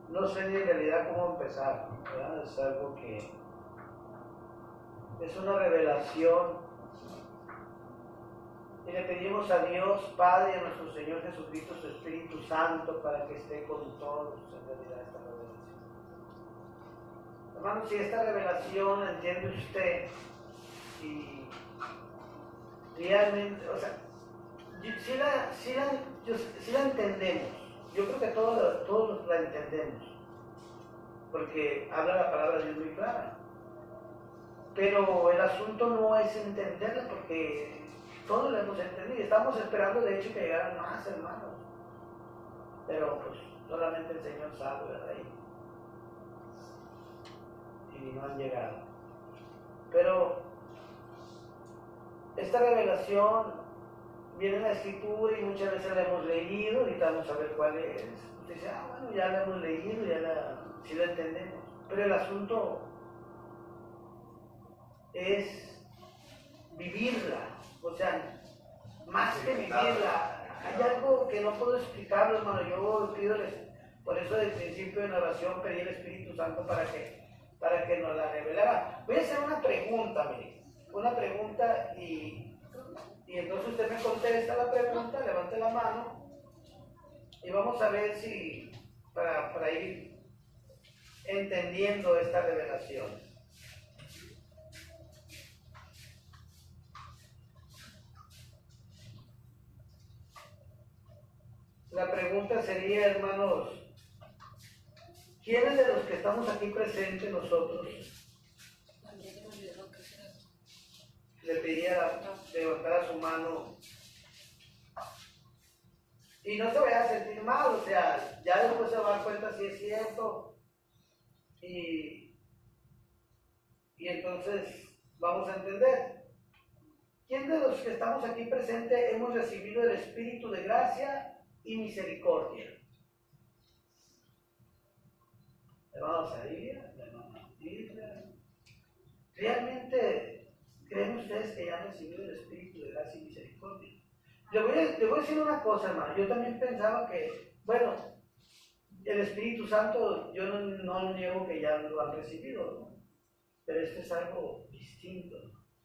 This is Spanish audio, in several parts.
no sé ni en realidad cómo empezar, ¿verdad? Es algo que es una revelación y le pedimos a Dios Padre y a nuestro Señor Jesucristo, su Espíritu Santo, para que esté con todos en realidad esta revelación. Hermano, si esta revelación la entiende usted y realmente, o sea, sí la entendemos. Yo creo que todos la entendemos, porque habla la palabra de Dios muy clara. Pero el asunto no es entenderla, porque todos lo hemos entendido. Estamos esperando, de hecho, que llegaran más hermanos. Pero pues solamente el Señor sabe, ¿verdad? Y no han llegado. Pero esta revelación viene en la Escritura y muchas veces la hemos leído, ahorita vamos a ver cuál es. Usted dice, bueno, ya la hemos leído, sí la entendemos. Pero el asunto es vivirla, o sea, más que vivirla. Hay algo que no puedo explicarlo, hermano. Yo pido, por eso desde el principio de la oración pedí al Espíritu Santo para que nos la revelara. Voy a hacer una pregunta, mire, una pregunta y entonces usted me contesta la pregunta, levante la mano y vamos a ver si, para ir entendiendo esta revelación. La pregunta sería, hermanos, ¿quiénes de los que estamos aquí presentes nosotros le pediría levantar su mano? Y no se vaya a sentir mal, o sea, ya después se va a dar cuenta si es cierto. Y entonces vamos a entender. ¿Quién de los que estamos aquí presentes hemos recibido el Espíritu de gracia y misericordia? Hermano Saría, hermano Isla. ¿Realmente creen ustedes que ya han recibido el Espíritu de gracia y misericordia? Le voy a decir una cosa, hermano. Yo también pensaba que, bueno, el Espíritu Santo, yo no niego que ya lo han recibido, ¿no? Pero esto es algo distinto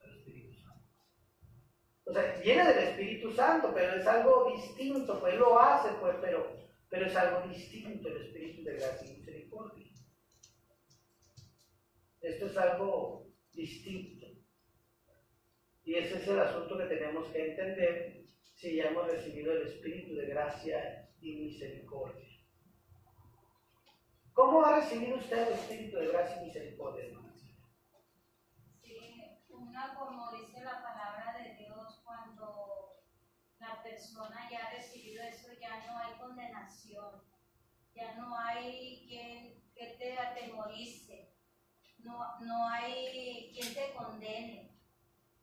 al Espíritu Santo. O sea, viene del Espíritu Santo, pero es algo distinto, pues lo hace, pues, pero es algo distinto el Espíritu de gracia y misericordia. Esto es algo distinto. Y ese es el asunto que tenemos que entender si ya hemos recibido el Espíritu de gracia y misericordia. ¿Cómo ha recibido usted el Espíritu de gracia y misericordia, hermana? Sí, como dice la palabra de Dios, cuando la persona ya ha recibido eso, ya no hay condenación, ya no hay quien que te atemorice, no hay quien te condene,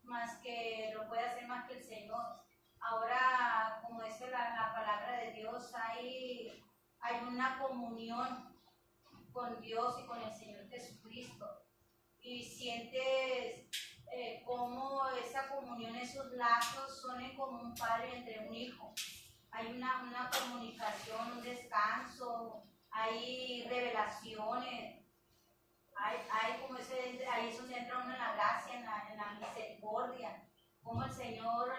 más que lo puede hacer más que el Señor. Ahora, como dice la palabra de Dios, hay una comunión con Dios y con el Señor Jesucristo. Y sientes cómo esa comunión, esos lazos son como un padre entre un hijo. Hay una comunicación, un descanso, hay revelaciones, hay como ahí es donde entra uno en la gracia, en la misericordia. Como el Señor,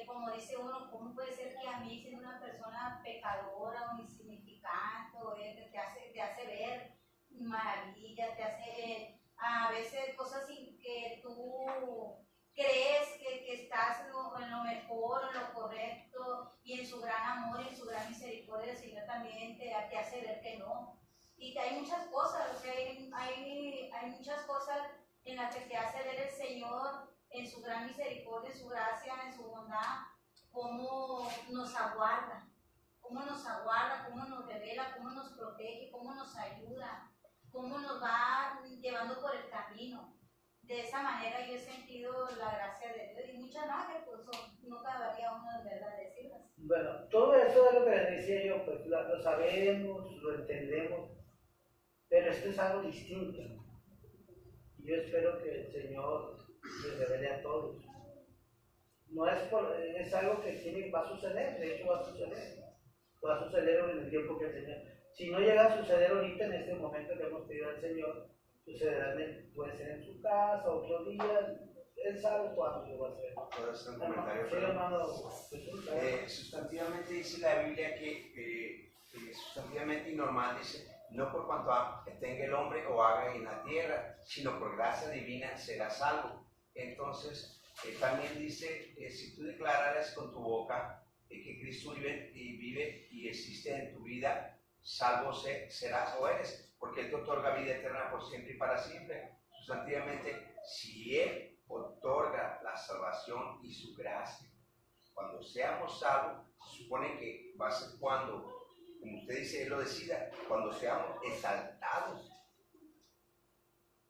como dice uno, ¿cómo puede ser que a mí, siendo una persona pecadora o insignificante, te hace ver maravillas, te hace a veces cosas que tú crees que estás en lo mejor, en lo correcto, y en su gran amor y en su gran misericordia el Señor también te hace ver que no. Y hay muchas cosas, o sea, hay muchas cosas en las que te hace ver el Señor en su gran misericordia, en su gracia, en su bondad, cómo nos aguarda, cómo nos revela, cómo nos protege, cómo nos ayuda, cómo nos va llevando por el camino. De esa manera yo he sentido la gracia de Dios y muchas más que pues no acabaría uno de verdad decirlas. Bueno, todo eso es lo que les decía yo, pues lo sabemos, lo entendemos, pero esto es algo distinto. Y yo espero que el Señor les revele a todos. No es algo que va a suceder, de hecho va a suceder en el tiempo que el Señor. Si no llega a suceder ahorita en este momento que hemos pedido al Señor, sucederá, puede ser en su casa, otro día, Él sabe cuándo lo va a hacer. ¿Puedo hacer un comentario? Sí, hermano Jesús. Sustantivamente dice la Biblia que sustantivamente y normal dice, no por cuanto tenga el hombre o haga en la tierra, sino por gracia divina será salvo. Entonces, también dice, si tú declararas con tu boca que Cristo vive y existe en tu vida, salvo serás o eres, porque Él te otorga vida eterna por siempre y para siempre. Sustantivamente, si Él otorga la salvación y su gracia, cuando seamos salvos, se supone que va a ser cuando, como usted dice, Él lo decida, cuando seamos exaltados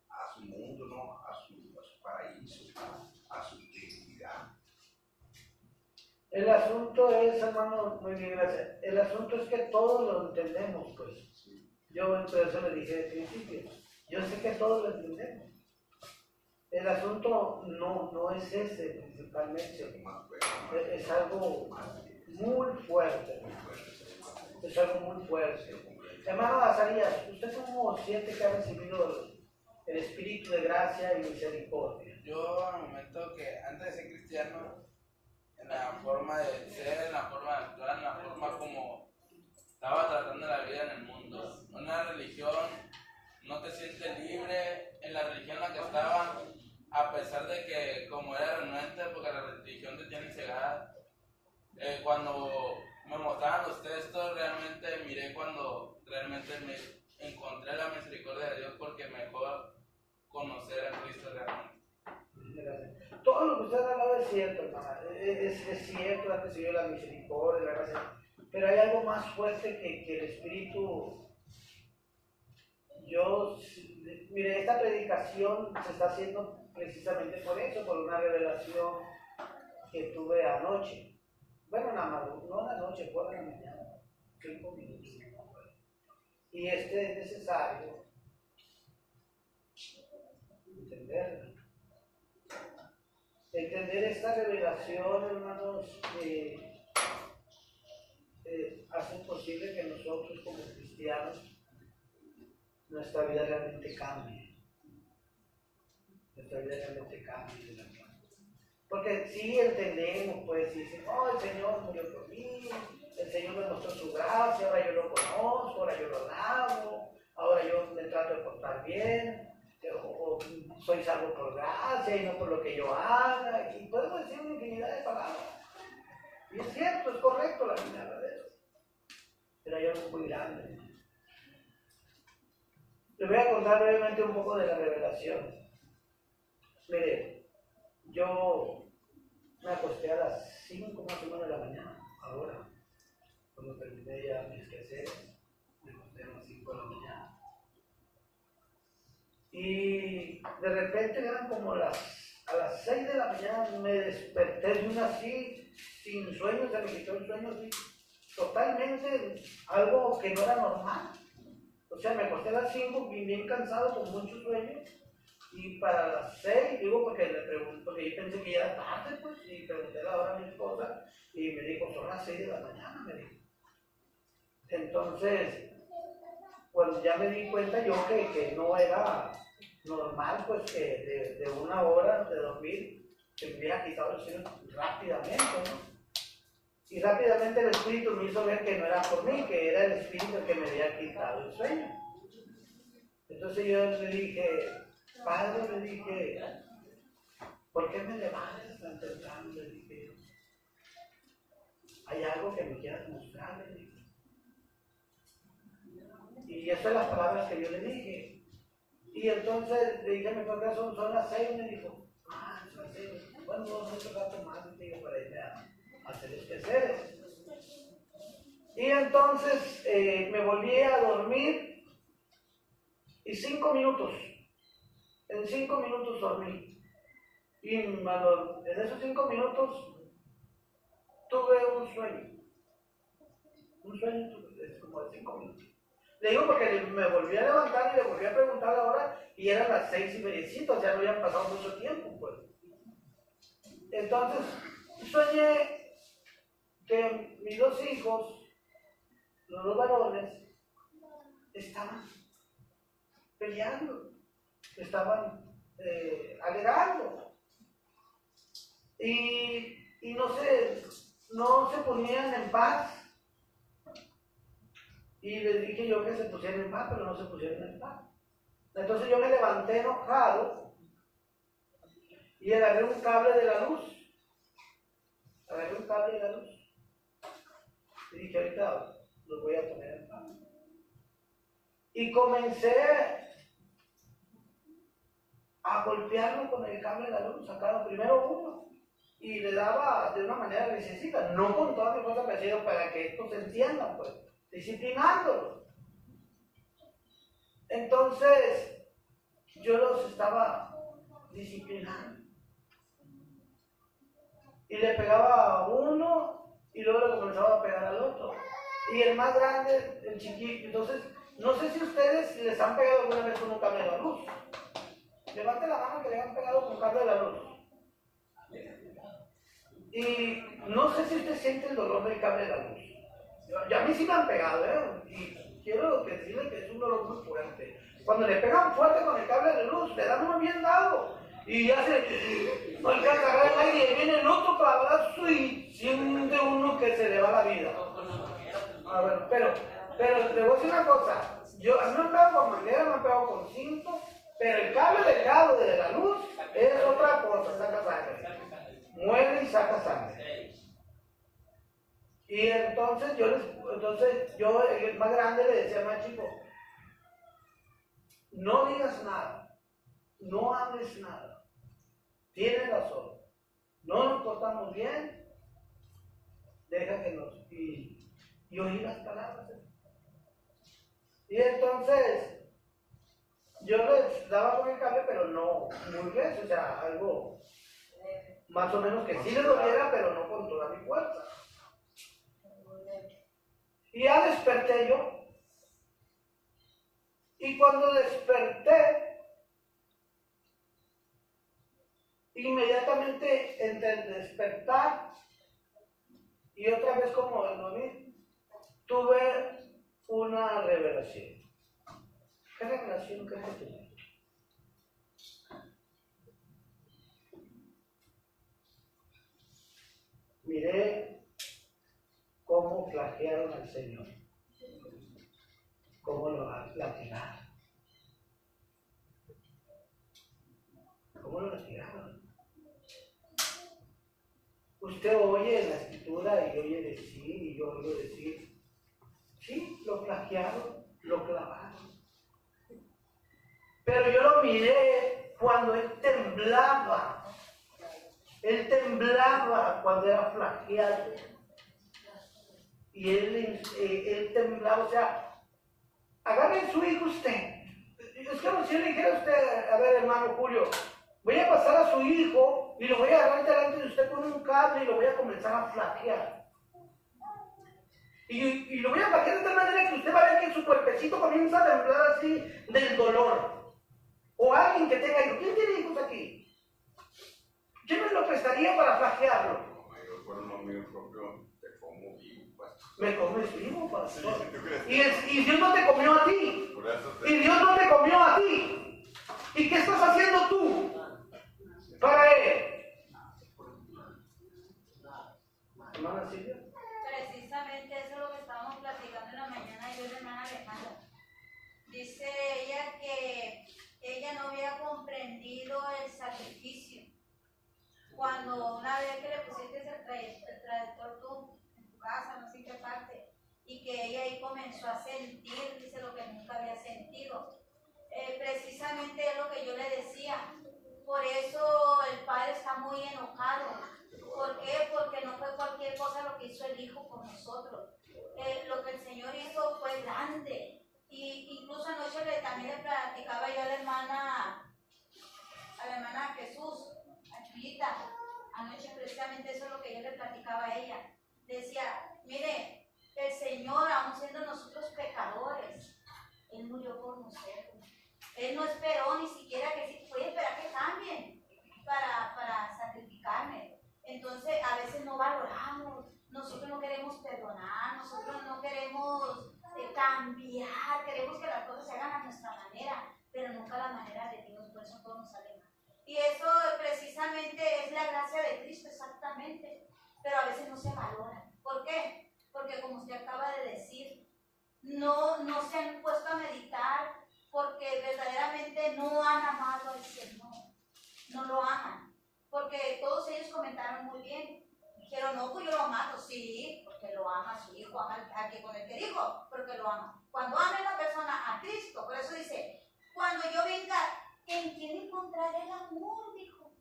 a su mundo, ¿no? a su paraíso, a su dignidad. El asunto es, hermano, muy bien, gracias. El asunto es que todos lo entendemos, pues. Yo entonces le dije de principio, yo sé que todos lo entendemos. El asunto no es ese principalmente, es algo muy fuerte. Es algo muy fuerte. Hermano Azarías, ¿usted cómo siente que ha recibido el espíritu de gracia y misericordia? Yo, al momento que antes de ser cristiano, en la forma de ser, en la forma de actuar, en la forma como estaba tratando la vida en el mundo, una religión no te sientes libre en la religión en la que estaba, a pesar de que como era renuente, porque la religión te tiene cegada. Cuando me mostraban los textos, realmente miré cuando realmente me encontré la misericordia de Dios, porque mejor conocer a Cristo realmente. Gracias. Todo lo que usted ha hablado es cierto, hermana. Es cierto, ha recibido la misericordia, la gracia. Pero hay algo más fuerte que el Espíritu. Mire, esta predicación se está haciendo precisamente por eso, por una revelación que tuve anoche. Bueno, no en la noche, fue en la mañana, 5 minutos. Y es necesario entenderla. Entender esta revelación, hermanos, hace posible que nosotros como cristianos nuestra vida realmente cambie. Nuestra vida realmente cambie. Porque sí entendemos, pues, y dicen, oh, el Señor murió por mí, el Señor me mostró su gracia, ahora yo lo conozco, ahora yo lo amo, ahora yo me trato de portar bien, o soy salvo por gracia y no por lo que yo haga, y podemos decir una infinidad de palabras. Y es cierto, es correcto la mirada de eso. Pero hay algo muy grande. Les voy a contar brevemente un poco de la revelación. Mire, yo me acosté a las 5 más o menos de la mañana, ahora, cuando terminé ya mis quehaceres, me acosté a las 5 de la mañana. Y de repente eran como a las 6 de la mañana, me desperté de una así, sin sueño, se me quitó el sueño así, totalmente algo que no era normal. O sea, me acosté a las 5 bien cansado, con mucho sueño, y para las 6, digo, porque le pregunto, porque yo pensé que ya era tarde, pues, y pregunté la hora a mi esposa, y me dijo, son las 6 de la mañana, me dijo. Entonces, cuando ya me di cuenta yo que no era normal, pues, que de una hora de dormir, se me hubiera quitado el sueño rápidamente, ¿no? Y rápidamente el Espíritu me hizo ver que no era por mí, que era el Espíritu el que me había quitado el sueño. Entonces yo le dije, Padre, le dije, ¿por qué me levantas tan temprano? Le dije, ¿hay algo que me quieras mostrar? Le dije. Y esas son las palabras que yo le dije. Y entonces le dije a mi papá, son las 6, me dijo, son las 6. Bueno, no mucho rato más, digo, para irme a hacer los quehaceres. Y entonces me volví a dormir y 5 minutos, en 5 minutos dormí. Y en esos 5 minutos tuve un sueño como de 5 minutos. Le digo porque me volví a levantar y le volví a preguntar la hora y eran las 6:10, o sea, no habían pasado mucho tiempo, pues. Entonces, soñé que mis 2 hijos, los 2 varones, estaban peleando, estaban alegando. Y no se ponían en paz. Y les dije yo que se pusieran en paz, pero no se pusieron en paz. Entonces yo me levanté enojado y agarré un cable de la luz. Agarré un cable de la luz. Y dije, ahorita los voy a poner en paz. Y comencé a golpearlo con el cable de la luz. Sacaron primero uno y le daba de una manera necesita, no con toda mi fuerza, pero para que estos se entiendan, pues, disciplinándolos. Entonces, yo los estaba disciplinando. Y le pegaba a uno y luego le comenzaba a pegar al otro. Y el más grande, el chiquito. Entonces, no sé si ustedes les han pegado alguna vez con un cable de la luz. Levante la mano que le han pegado con un cable de la luz. Y no sé si usted siente el dolor del cable de la luz. Y a mí sí me han pegado, y quiero decirle que es un dolor muy fuerte. Cuando le pegan fuerte con el cable de luz, le dan uno bien dado. Y ya no alcanza a agarrar el aire y viene el otro clavadazo y siente uno que se le va la vida. Ah, bueno, pero le voy a decir una cosa. A mí me han pegado con manguera, me han pegado con cinto, pero el cable delgado de la luz es otra cosa, saca sangre. Muere y saca sangre. Y entonces yo, el más grande, le decía al más chico, no digas nada, no hables nada, tienes razón, no nos portamos bien, deja que nos... Y oí las palabras. Y entonces yo les daba con el cable, pero no muy grueso, o sea, algo más o menos que sí les doliera, pero no con toda mi fuerza. Y ya desperté yo. Y cuando desperté, inmediatamente entre el despertar y otra vez como el dormir, tuve una revelación. ¿Qué revelación crees que tuve? Miré cómo flagearon al Señor, cómo lo latigaron, cómo lo latigaron. Usted oye en la escritura y oye decir, y yo oigo decir, sí, lo flagearon, lo clavaron. Pero yo lo miré cuando él temblaba cuando era flageado. Y él temblaba, o sea, agarre su hijo usted. Es como si yo le dijera a usted, a ver, hermano Julio, voy a pasar a su hijo y lo voy a agarrar delante de usted con un cable y lo voy a comenzar a flaquear. Y lo voy a flaquear de tal manera que usted va a ver que su cuerpecito comienza a temblar así del dolor. O alguien que tenga hijos. ¿Quién tiene hijos aquí? ¿Quién me lo prestaría para flaquearlo? Me comes vivo, pastor. Y Dios no te comió a ti. Y Dios no te comió a ti. ¿Y qué estás haciendo tú para Él? Hermana Silvia. Precisamente eso es lo que estábamos platicando en la mañana yo y la hermana Alejandra. Dice ella que ella no había comprendido el sacrificio. Cuando una vez que le pusiste el trayector tú en tu casa, no sé en qué parte, y que ella ahí comenzó a sentir, dice, lo que nunca había sentido. Precisamente es lo que yo le decía. Por eso el padre está muy enojado. ¿Por qué? Porque no fue cualquier cosa lo que hizo el Hijo por nosotros. Lo que el Señor hizo fue grande. Y incluso anoche también le platicaba yo a la hermana Jesús, a Chuyita. Anoche precisamente eso es lo que yo le platicaba a ella. Decía, mire, el Señor, aun siendo nosotros pecadores, Él murió por nosotros. Él no esperó ni siquiera que voy a esperar que cambien para sacrificarme. Entonces a veces no valoramos, nosotros no queremos perdonar, nosotros no queremos cambiar, queremos que las cosas Y eso precisamente es la gracia de Cristo, exactamente. Pero a veces no se valora. ¿Por qué? Porque como usted acaba de decir, no se han puesto a meditar porque verdaderamente no han amado al Señor. No lo aman. Porque todos ellos comentaron muy bien. Dijeron, no, pues yo lo amado. Sí, porque lo ama a su hijo, ama con el que dijo, porque lo ama. Cuando ama una persona a Cristo, por eso dice, cuando yo venga, ¿en quién encontraré el amor? Dijo.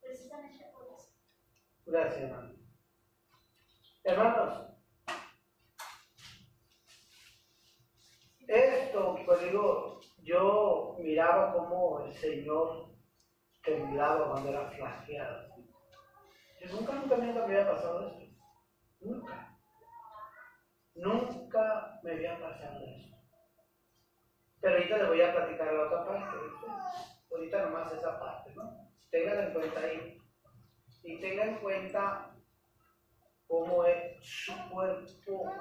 Precisamente por eso. Gracias, hermano. Hermanos, esto, pues digo, yo miraba cómo el Señor temblaba cuando era flageado. Yo nunca me había pasado esto. Nunca. Nunca me había pasado esto. Pero ahorita les voy a platicar la otra parte. ¿Viste? Ahorita nomás esa parte, ¿no? Tengan en cuenta ahí. Y tengan en cuenta cómo su cuerpo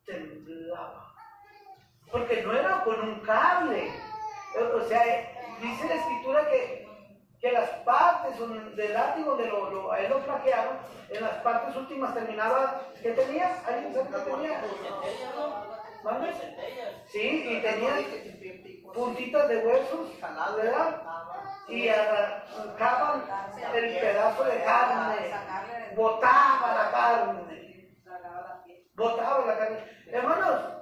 temblaba. Porque no era con un cable. O sea, dice la escritura que las partes del látigo a él lo flagearon, en las partes últimas terminaba, ¿qué tenía? ¿Alguien sabe qué tenía? ¿Vale? Sí, y tenía puntitas de huesos, ¿verdad? Y arrancaban el pedazo de carne, botaba la carne. Botaba la carne. Hermanos,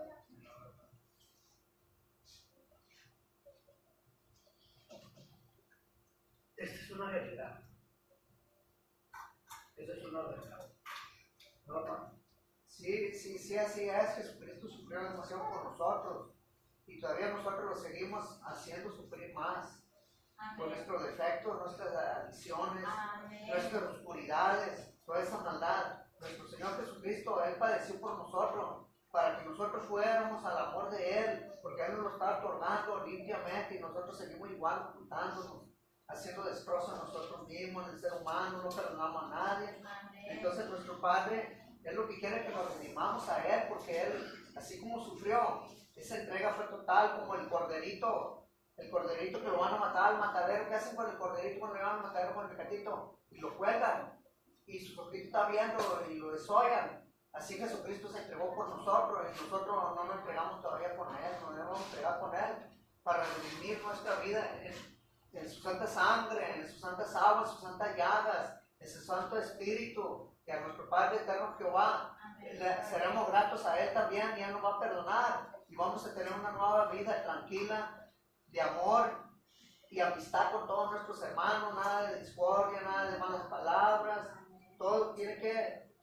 esta es una realidad. Esta es una realidad. ¿No? Sí, así es. Jesucristo sufrió demasiado por nosotros. Y todavía nosotros lo seguimos haciendo sufrir más. Amén. Por nuestros defectos, nuestras adicciones, Amén. nuestras oscuridades, toda esa maldad. Nuestro Señor Jesucristo, Él padeció por nosotros, para que nosotros fuéramos al amor de Él, porque Él nos lo está otorgando limpiamente y nosotros seguimos igual ocultándonos, haciendo destrozo a nosotros mismos, el ser humano, no perdonamos a nadie. Amén. Entonces nuestro Padre, Él lo que quiere es que nos redimamos a Él, porque Él, así como sufrió, esa entrega fue total, como el corderito que lo van a matar al matadero. ¿Qué hacen con el corderito cuando le van a matar con el pecatito? Y lo cuelgan, y su ojito está viendo y lo desollan. Así Jesucristo se entregó por nosotros, y nosotros no nos entregamos todavía con Él, nos debemos entregar con Él para redimir nuestra vida en su santa sangre, en sus santas aguas, sus santas llagas, en su santo espíritu, y a nuestro Padre eterno Jehová. Seremos gratos a Él también, y Él nos va a perdonar, y vamos a tener una nueva vida tranquila, de amor y amistad con todos nuestros hermanos, nada de discordia, nada de malas palabras. Todo tiene que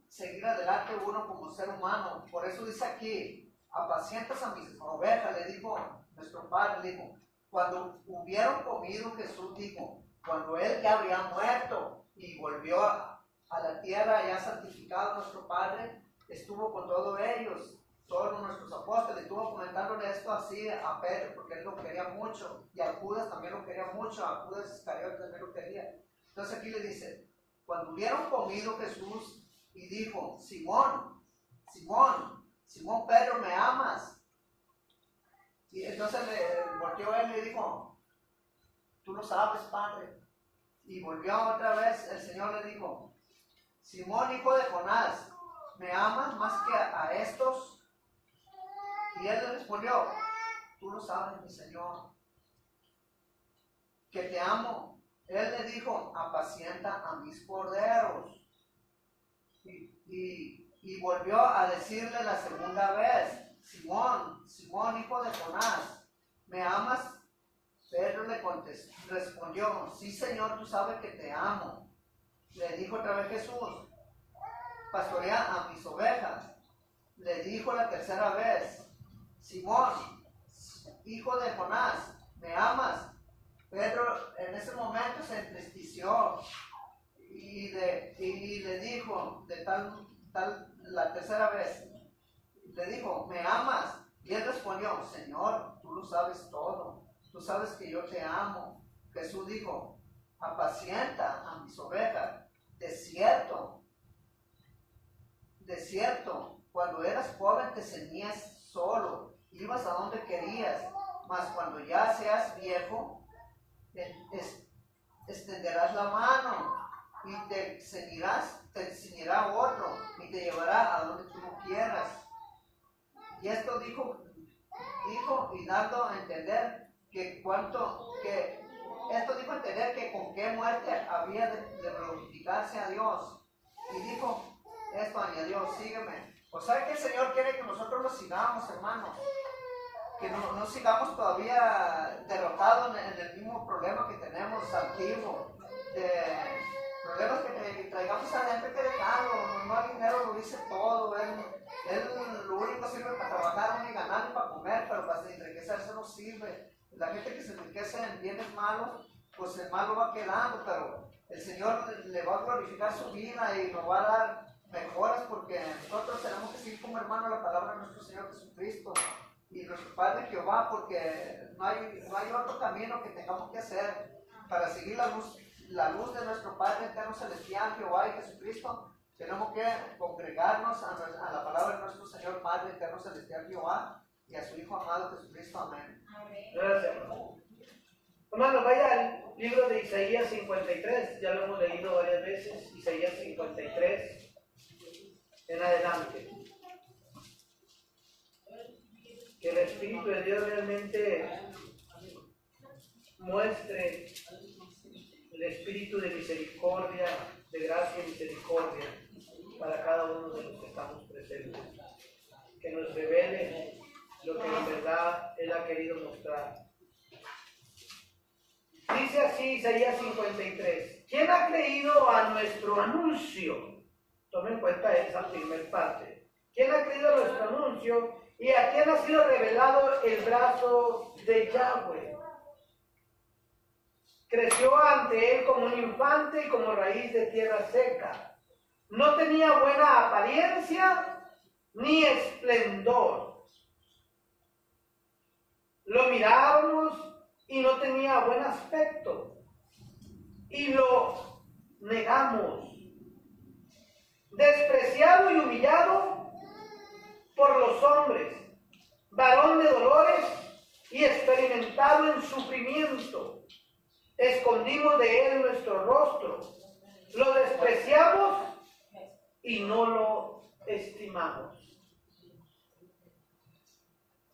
seguir adelante uno como ser humano. Por eso dice aquí, apacientas a mis ovejas, le dijo nuestro Padre, dijo, cuando hubieron comido, Jesús dijo, cuando Él ya habría muerto y volvió a la tierra ya santificado, nuestro Padre estuvo con todos ellos, todos nuestros apóstoles, estuvo comentándole esto así a Pedro, porque él lo quería mucho, y a Judas también lo quería mucho, a Judas Iscariote también lo quería. Entonces aquí le dice, cuando hubieron comido Jesús, y dijo, Simón, Pedro, ¿me amas? Y entonces le volteó él y le dijo, tú lo sabes, Padre. Y volvió otra vez, el Señor le dijo, Simón, hijo de Jonás, ¿me amas más que a estos? Y él le respondió, tú lo sabes, mi Señor, que te amo. Él le dijo, apacienta a mis corderos. Y volvió a decirle la segunda vez, Simón, hijo de Jonás, ¿me amas? Pedro le respondió, sí, Señor, tú sabes que te amo. Le dijo otra vez Jesús, pastorea a mis ovejas. Le dijo la tercera vez, Simón, hijo de Jonás, ¿me amas? Pedro en ese momento se entristeció y le dijo la tercera vez, le dijo, ¿me amas? Y él respondió, Señor, tú lo sabes todo, tú sabes que yo te amo. Jesús dijo, apacienta a mis ovejas. De cierto, cuando eras joven te ceñías solo, ibas a donde querías, mas cuando ya seas viejo, extenderás la mano y te ceñirá otro y te llevará a donde tú no quieras. Y esto dijo y dando a entender que con qué muerte había de glorificarse a Dios. Y dijo esto, añadió, sígueme. O sea que el Señor quiere que nosotros lo sigamos, hermanos. Que no sigamos todavía derrotados en el mismo problema que tenemos antiguo, de problemas que traigamos adentro que dejarlo. No hay dinero, lo dice todo. Él lo único sirve para trabajar, no hay ganar ni para comer, pero para enriquecerse no sirve. La gente que se enriquece en bienes malos, pues el malo va quedando, pero el Señor le va a glorificar su vida y nos va a dar mejoras, porque nosotros tenemos que seguir como hermano la palabra de nuestro Señor Jesucristo y nuestro Padre Jehová, porque no hay otro camino que tengamos que hacer para seguir la luz de nuestro Padre eterno celestial, Jehová y Jesucristo. Tenemos que congregarnos a la palabra de nuestro Señor Padre eterno celestial, Jehová, y a su Hijo amado Jesucristo. Amén. Gracias, hermano. Hermano, vaya al libro de Isaías 53, ya lo hemos leído varias veces, Isaías 53 en adelante. Que el Espíritu de Dios realmente muestre el espíritu de misericordia, de gracia y misericordia para cada uno de los que estamos presentes. Que nos revele lo que en verdad Él ha querido mostrar. Dice así Isaías 53. ¿Quién ha creído a nuestro anuncio? Tomen en cuenta esa primera parte. ¿Quién ha creído a nuestro anuncio? ¿Y a quién ha sido revelado el brazo de Yahweh? Creció ante él como un infante y como raíz de tierra seca. No tenía buena apariencia ni esplendor. Lo mirábamos y no tenía buen aspecto. Y lo negamos. Despreciado y humillado por los hombres, varón de dolores y experimentado en sufrimiento. Escondimos de él nuestro rostro, lo despreciamos y no lo estimamos.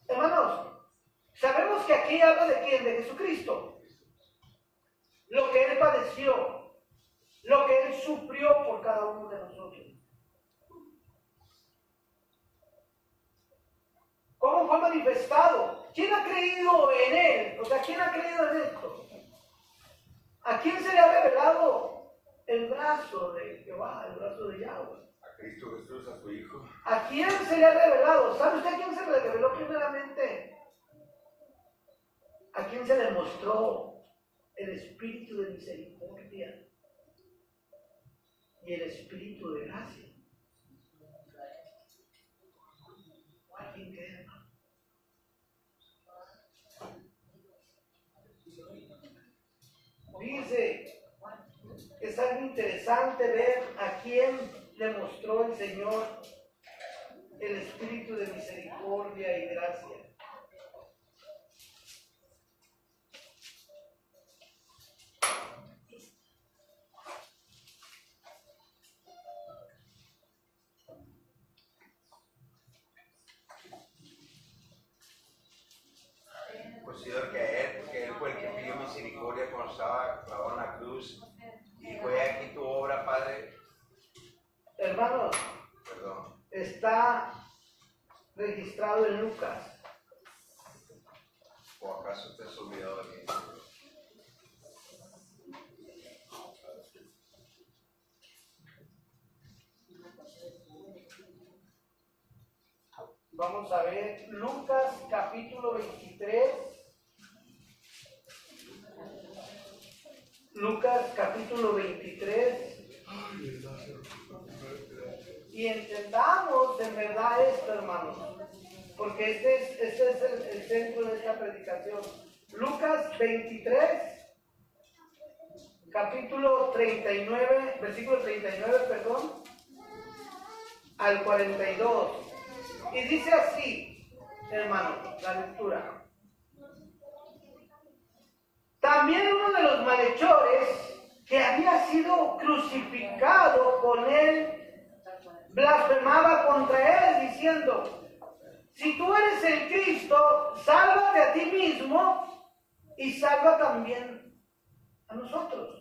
Hermanos, sabemos que aquí habla de quién, de Jesucristo. Lo que Él padeció, lo que Él sufrió por cada uno de nosotros. ¿Cómo fue manifestado? ¿Quién ha creído en Él? O sea, ¿quién ha creído en esto? ¿A quién se le ha revelado el brazo de Jehová, el brazo de Yahweh? A Cristo Jesús, a su Hijo. ¿A quién se le ha revelado? ¿Sabe usted a quién se le reveló primeramente? ¿A quién se le mostró el espíritu de misericordia y el espíritu de gracia? ¿A quién cree, hermano? Dice, es algo interesante ver a quién le mostró el Señor el espíritu de misericordia y gracia. Considero que él fue el que pidió misericordia cuando estaba clavado en la cruz. Y fue aquí tu obra, Padre. Hermanos, Perdón. está registrado en Lucas. ¿O acaso te has olvidado de mí? Vamos a ver Lucas capítulo 23. Lucas capítulo 23. Y entendamos en verdad esto, hermanos, porque este es el centro de esta predicación. Lucas 23, capítulo 39, versículo 39, perdón, al 42. Y dice así, hermano, la lectura. también uno de los malhechores que había sido crucificado con él, blasfemaba contra él diciendo: si tú eres el Cristo, sálvate a ti mismo y salva también a nosotros.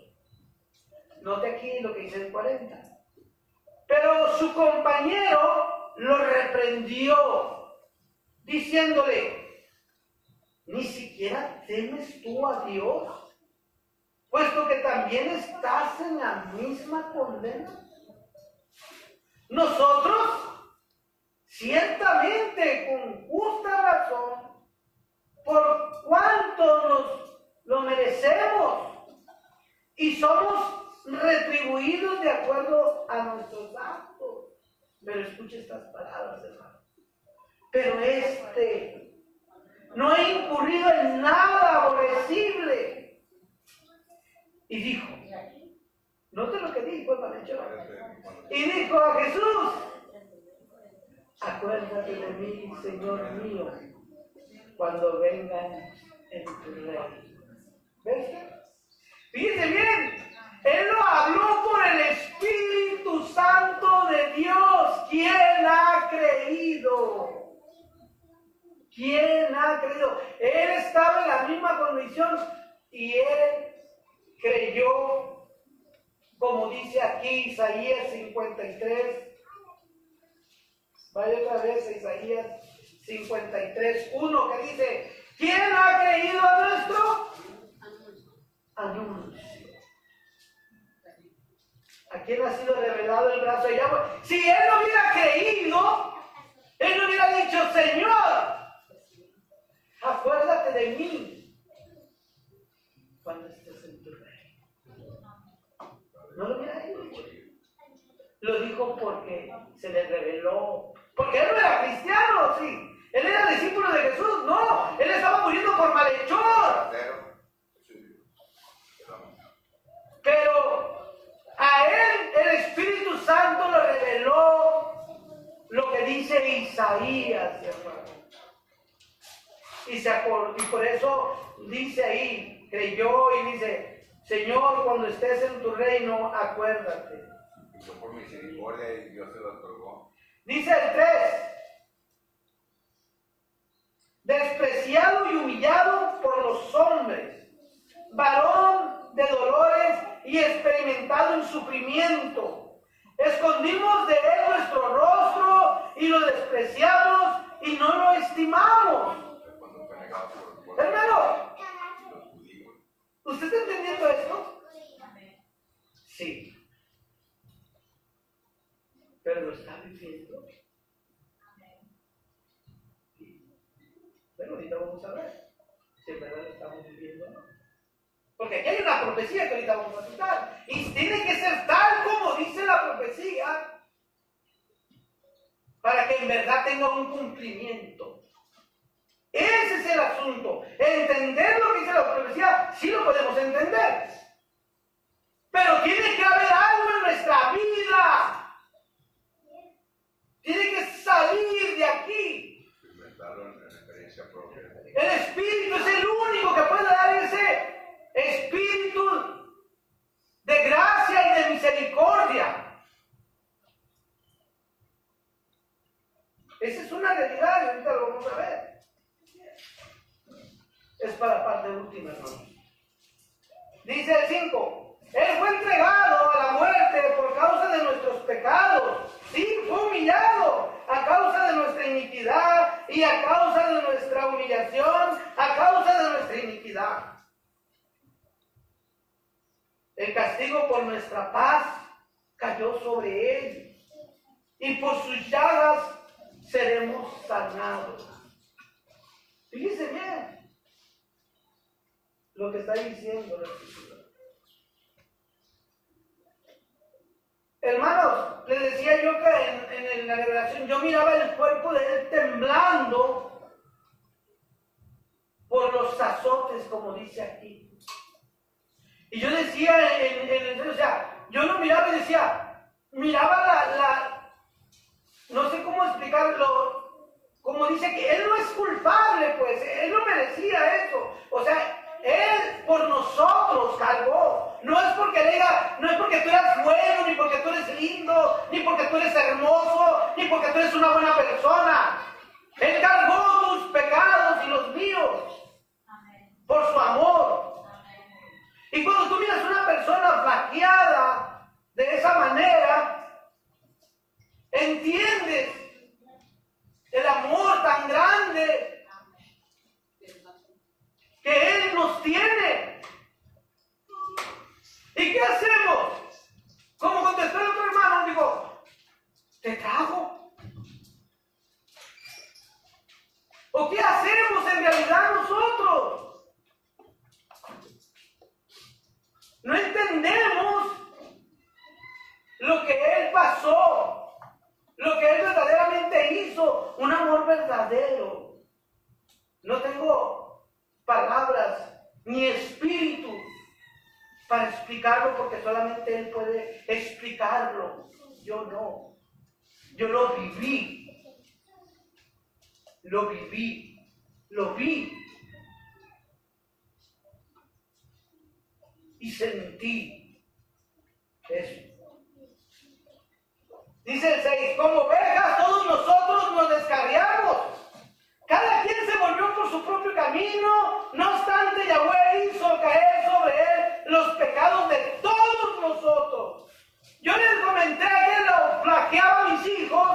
Note aquí lo que dice el 40. Pero su compañero lo reprendió, diciéndole: ¿ni siquiera temes tú a Dios, puesto que también estás en la misma condena? Nosotros, ciertamente, con justa razón, por cuanto nos lo merecemos, y somos retribuidos de acuerdo a nuestros actos. Pero escuche estas palabras, hermano. Pero no ha incurrido en nada aborrecible. Y dijo, note lo que dijo el malhechor. Y dijo a Jesús: acuérdate de mí, Señor mío, cuando vengan en tu reino. ¿Ves? Fíjense bien, él lo habló por el Espíritu Santo de Dios. ¿Quién ha creído? ¿Quién ha creído? Él estaba en la misma condición y él creyó, como dice aquí Isaías 53. Vaya otra vez a Isaías 53:1, que dice: ¿quién ha creído a nuestro anuncio? ¿A quién ha sido revelado el brazo de Yahweh? Si él no hubiera creído, él no hubiera dicho: Señor, acuérdate de mí cuando estés en tu reino. No lo hubiera dicho. Lo dijo porque se le reveló. Porque él no era cristiano, sí. Él era discípulo de Jesús. No, él estaba muriendo por malhechor. Pero a él el Espíritu Santo le reveló lo que dice Isaías, hermano. Y por eso dice ahí, creyó y dice: Señor, cuando estés en tu reino, acuérdate. Por misericordia y Dios se lo otorgó. Dice el 3: despreciado y humillado por los hombres, varón de dolores y experimentado en sufrimiento. Escondimos de él nuestro rostro y lo despreciamos y no lo estimamos. Hermano, ¿usted está entendiendo esto? Sí. Pero lo está viviendo. Bueno, ahorita vamos a ver si en verdad lo estamos viviendo o no. Porque aquí hay una profecía que ahorita vamos a citar. Y tiene que ser tal como dice la profecía, para que en verdad tenga un cumplimiento. Ese es el asunto. Entender lo que dice la profecía, sí lo podemos entender. Pero tiene que haber algo en nuestra vida. Tiene que salir de aquí. El Espíritu es el único que puede dar ese espíritu de gracia y de misericordia. Esa es una realidad y ahorita lo vamos a ver. Es para la parte última, hermano. Dice el 5: él fue entregado a la muerte por causa de nuestros pecados. Sí, fue humillado a causa de nuestra iniquidad y a causa de nuestra humillación, a causa de nuestra iniquidad. El castigo por nuestra paz cayó sobre él, y por sus llagas seremos sanados. Fíjese bien lo que está diciendo la Escritura. Hermanos, les decía yo que en la revelación yo miraba el cuerpo de él temblando por los azotes, como dice aquí. Y yo decía, o sea, yo lo miraba y decía, miraba no sé cómo explicarlo, como dice que él no es culpable, pues, él no merecía eso. O sea, él por nosotros salvó. No es porque tú eras bueno, ni porque tú eres lindo, ni porque tú eres hermoso, ni porque tú eres una buena persona. Él cargó tus pecados y los míos por su amor. Y cuando tú miras a una persona flaqueada de esa manera, entiendes el amor tan grande que Él nos tiene. ¿Y qué hacemos? Como contestó el otro hermano, digo, ¿te trago? ¿O qué hacemos en realidad nosotros? No entendemos lo que Él pasó, lo que Él verdaderamente hizo, un amor verdadero. No tengo palabras ni espíritu para explicarlo, porque solamente Él puede explicarlo. Yo no. Yo lo viví. Lo viví. Lo vi. Y sentí eso. Dice el 6, como ovejas todos nosotros nos descarriamos. Cada quien se volvió por su propio camino, no obstante Yahweh hizo caer sobre él los pecados de todos nosotros. Yo les comenté que lo flaqueaba a mis hijos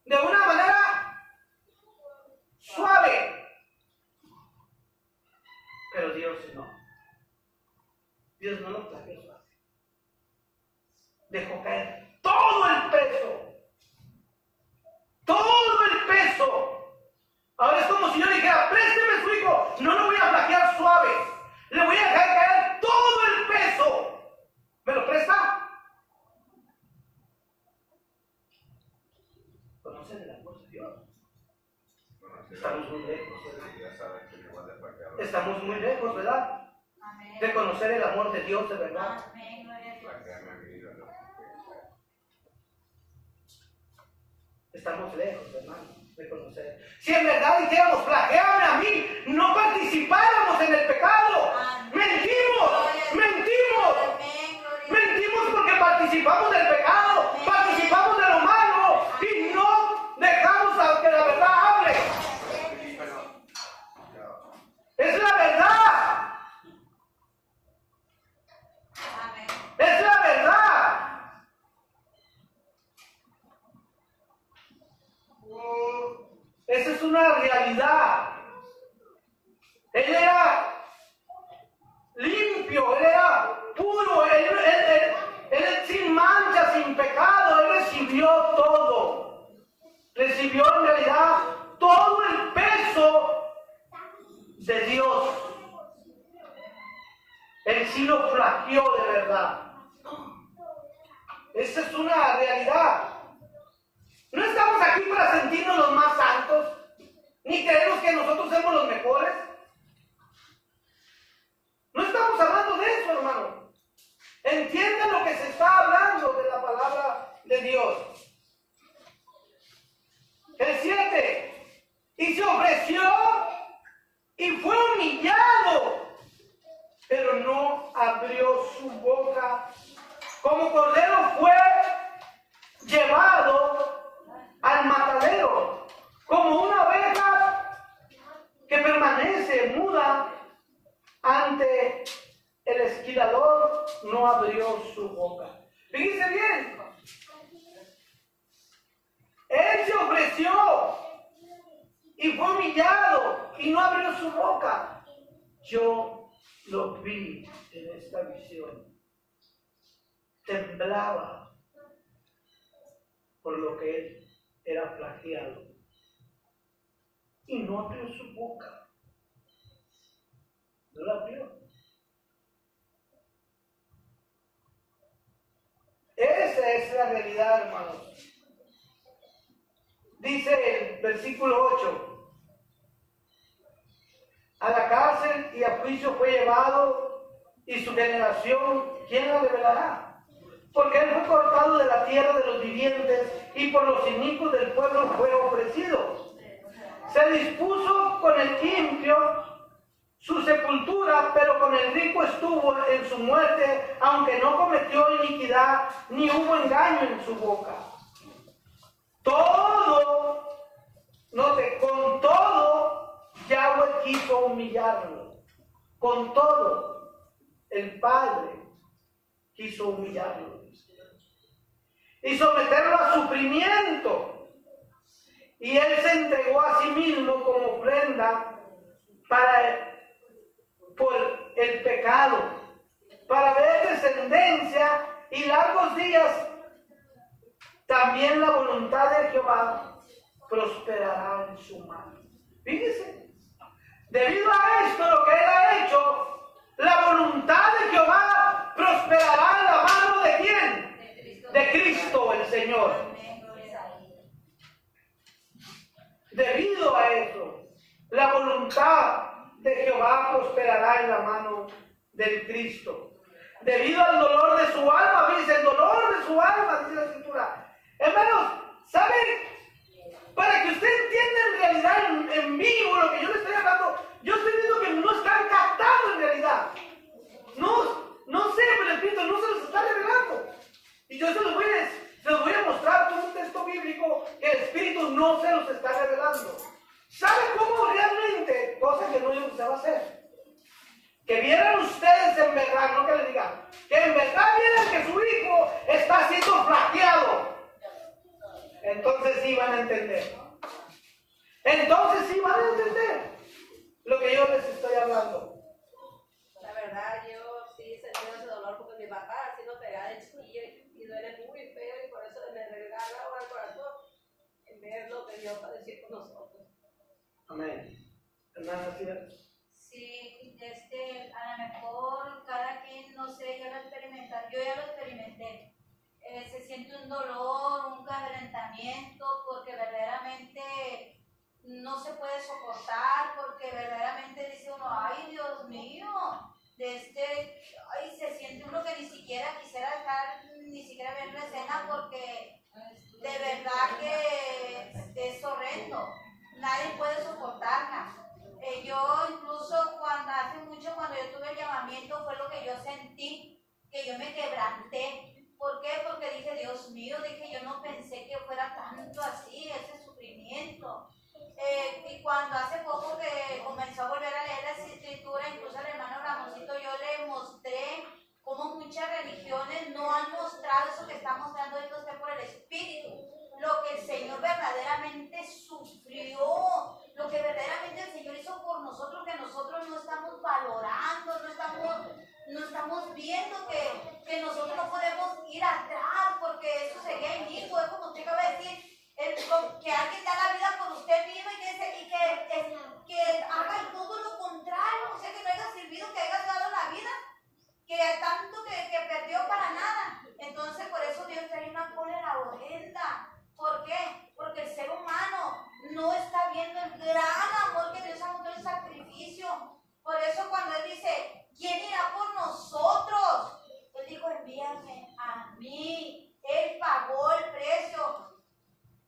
de una manera suave. Pero Dios no. Dios no lo flaqueó suave. Dejó caer todo el peso. Todo el peso. Ahora es como si yo le dijera, présteme su hijo. No lo voy a flaquear suave. Le voy a dejar caer todo el peso. ¿Me lo presta? ¿Conocen el amor de Dios? Estamos muy lejos, ¿verdad? Estamos muy lejos, ¿verdad? De conocer el amor de Dios de verdad. Estamos lejos, hermano, de conocer. Si en verdad dijéramos, flagéame a mí, no participáramos en el pecado. Mentimos, mentimos. Mentimos porque participamos del pecado, participamos de lo malo y no dejamos a que la verdad hable. Es la verdad. Es la verdad. Esa es una realidad. Él era limpio, él era puro, él sin mancha, sin pecado, él recibió todo. Recibió en realidad todo el peso de Dios. Él sí lo flaqueó de verdad. Esa es una realidad. No estamos aquí para sentirnos los más santos, ni creemos que nosotros somos los mejores. No estamos hablando de eso, hermano. Entiendan lo que se está hablando de la palabra de Dios. El 7. Y se ofreció y fue humillado, pero no abrió su boca. Como cordero fue llevado al matadero, como una oveja que permanece muda ante el esquilador, no abrió su boca. Fíjense bien, él se ofreció y fue humillado y no abrió su boca. Yo lo vi en esta visión. Temblaba por lo que él era flagelado y no abrió su boca. No la abrió. Esa es la realidad, hermanos. Dice el versículo 8: a la cárcel y a juicio fue llevado, y su generación, ¿quién la revelará? Porque él fue cortado de la tierra de los vivientes, y por los inicuos del pueblo fue ofrecido. Se dispuso con el impío su sepultura, pero con el rico estuvo en su muerte, aunque no cometió iniquidad, ni hubo engaño en su boca. Todo, note, con todo, Yahweh quiso humillarlo. Con todo, el Padre quiso humillarlo y someterlo a sufrimiento. Y él se entregó a sí mismo como ofrenda por el pecado, para ver descendencia y largos días. También la voluntad de Jehová prosperará en su mano. Fíjese, debido a esto, lo que él ha hecho, la voluntad de Jehová prosperará en la mano ¿de quién? De Cristo el Señor. Debido a eso, la voluntad de Jehová prosperará en la mano del Cristo. Debido al dolor de su alma, dice, el dolor de su alma, dice la Escritura. Hermanos, ¿saben? Para que usted entienda en realidad en vivo lo que yo le estoy hablando, yo estoy viendo que no están captando en realidad. No sé, pero el Espíritu no se los está revelando. Y yo se los voy a mostrar con un texto bíblico que el Espíritu no se los está revelando. ¿Saben cómo realmente? Cosa que no yo se va a hacer. Que vieran ustedes en verdad, no que les digan, que en verdad vieran que su hijo está siendo flageado. Entonces sí van a entender. Entonces sí van a entender lo que yo les estoy hablando. La verdad, yo sí sentí ese dolor porque mi papá ha sido pegada de chiquillo y duele muy feo y por eso me regala ahora el corazón en ver lo que Dios padeció con nosotros. Amén. Hermana, Sí, a lo mejor cada quien, no sé, yo ya lo experimenté. Se siente un dolor, un quebrantamiento, porque verdaderamente no se puede soportar, porque verdaderamente dice uno, ay Dios mío, ay, se siente uno que ni siquiera quisiera ni siquiera ver la escena, porque de verdad que es horrendo, nadie puede soportarla. Yo incluso cuando yo tuve el llamamiento fue lo que yo sentí, que yo me quebranté. ¿Por qué? Porque dije, Dios mío, yo no pensé que fuera tanto así, ese sufrimiento. Y cuando hace poco que comenzó a volver a leer la Escritura, incluso al hermano Ramoncito, yo le mostré cómo muchas religiones no han mostrado eso que está mostrando usted por el Espíritu. Lo que el Señor verdaderamente sufrió, lo que verdaderamente el Señor hizo por nosotros, que nosotros no estamos valorando, no estamos viendo que nosotros no podemos ir atrás, porque eso sería inicuo. Es como usted acaba de decir, que alguien da la vida por usted mismo y que haga todo lo contrario, o sea, que no haya servido, que haya dado la vida, que hay tanto que perdió para nada. Entonces, por eso Dios trae una cólera horrenda. ¿Por qué? Porque el ser humano no está viendo el gran amor que Dios ha mostrado en el sacrificio. Por eso cuando Él dice, ¿quién irá por nosotros? Él dijo, envíame a mí. Él pagó el precio.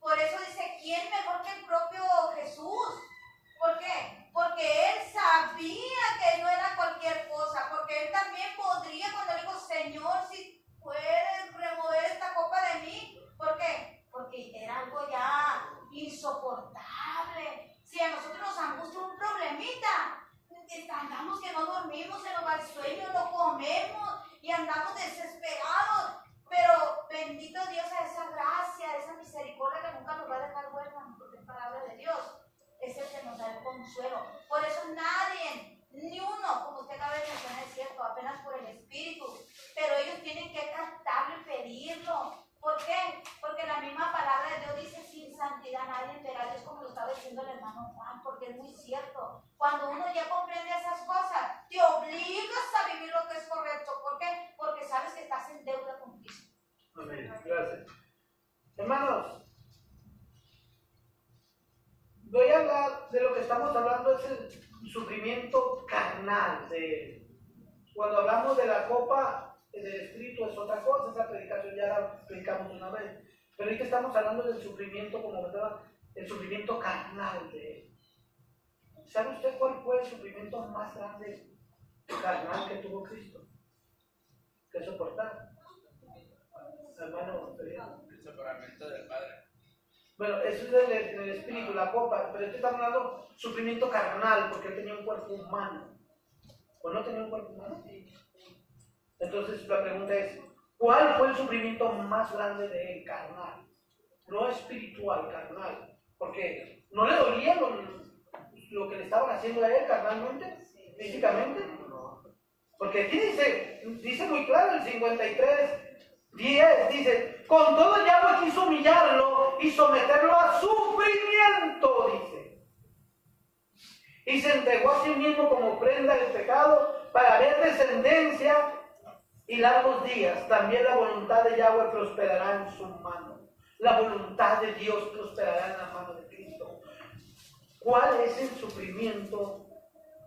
Por eso dice, ¿quién mejor que el propio Jesús? ¿Por qué? Porque Él sabía que no era cualquier cosa. Porque Él también podría, cuando dijo, Señor, si puedes remover esta copa de mí. ¿Por qué? Porque era algo ya insoportable. Si a nosotros nos angustia un problemita, andamos que no dormimos, se nos va el sueño, no comemos y andamos desesperados. Pero bendito Dios a esa gracia, a esa misericordia que nunca nos va a dejar huérfanos, porque es palabra de Dios. Es el que nos da el consuelo. Por eso nadie, ni uno, como usted acaba de mencionar, es cierto, apenas por el Espíritu. Pero ellos tienen que captarlo y pedirlo. ¿Por qué? Porque la misma palabra de Dios dice, sin santidad nadie verá a Dios, como lo estaba diciendo el hermano Juan, porque es muy cierto. Cuando uno ya comprende esas cosas, te obligas a vivir lo que es correcto. ¿Por qué? Porque sabes que estás en deuda con Cristo. Amén. Gracias. Hermanos, voy a hablar de lo que estamos hablando, es el sufrimiento carnal. Cuando hablamos de la copa del Espíritu es otra cosa, esa predicación ya la predicamos una vez. Pero ahorita estamos hablando del sufrimiento, como el sufrimiento carnal de él. ¿Sabe usted cuál fue el sufrimiento más grande carnal que tuvo Cristo? Que soportar. Hermano, El separamiento del Padre. bueno, eso es el espíritu, la copa, pero estoy hablando sufrimiento carnal, porque él tenía un cuerpo humano. ¿O no tenía un cuerpo humano? Entonces la pregunta es, ¿cuál fue el sufrimiento más grande de él, carnal? No espiritual, carnal. Porque no le dolía lo que le estaban haciendo a él carnalmente, físicamente. Porque aquí dice muy claro el 53:10, dice, con todo Yahweh quiso humillarlo y someterlo a sufrimiento, dice. Y se entregó a sí mismo como prenda del pecado para ver descendencia y largos días. También la voluntad de Yahweh prosperará en su mano. La voluntad de Dios prosperará en la mano de Cristo. ¿Cuál es el sufrimiento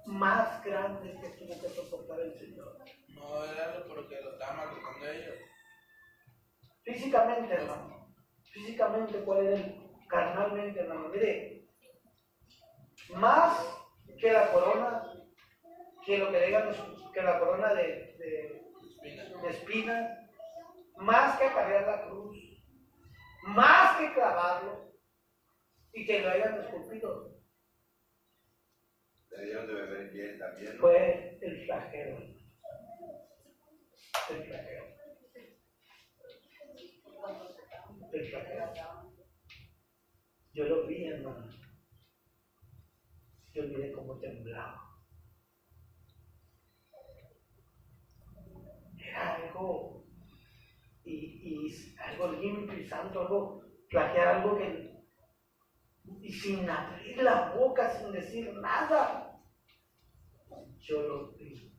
más grande que tuvo que soportar el Señor? No era porque lo estaban maltratando ellos. Físicamente, hermano. Físicamente, ¿cuál era el? Carnalmente, hermano. Mire, más que la corona, que lo que digan, que la corona de espinas, más que cargar la cruz, más que clavarlo y que lo hayan esculpido, Le dieron de beber bien también. fue el flagelo. El flagelo. El flagelo. Yo lo vi, hermano. Yo miré cómo temblaba. Era algo, y algo limpio y santo, algo, plagiar algo que, y sin abrir la boca, sin decir nada, yo lo vi.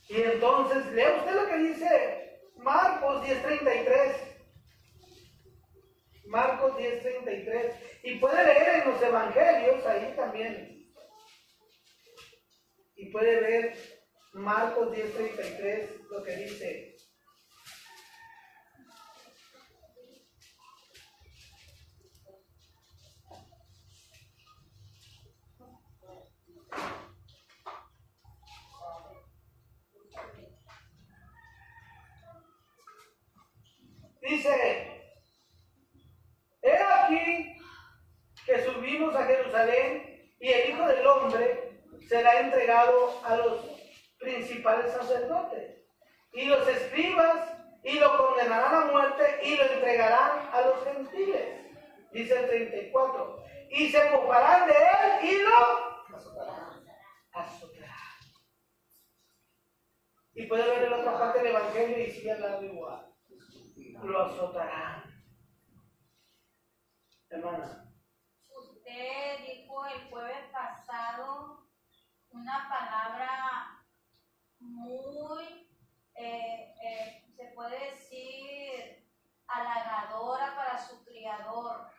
Y entonces, lea usted lo que dice Marcos 10:33. Marcos 10:33. Y puede leer en los evangelios, ahí también. Y puede ver Marcos 10:33, lo que dice. Dice, he aquí que subimos a Jerusalén y el Hijo del Hombre será entregado a los principales sacerdotes y los escribas y lo condenarán a muerte y lo entregarán a los gentiles. Dice el 34. Y se mofarán de él y lo azotarán. Y puede ver en otra parte del Evangelio y sigue hablando igual. Lo azotarán. Hermana. Usted dijo el jueves pasado una palabra muy, se puede decir, halagadora para su criador.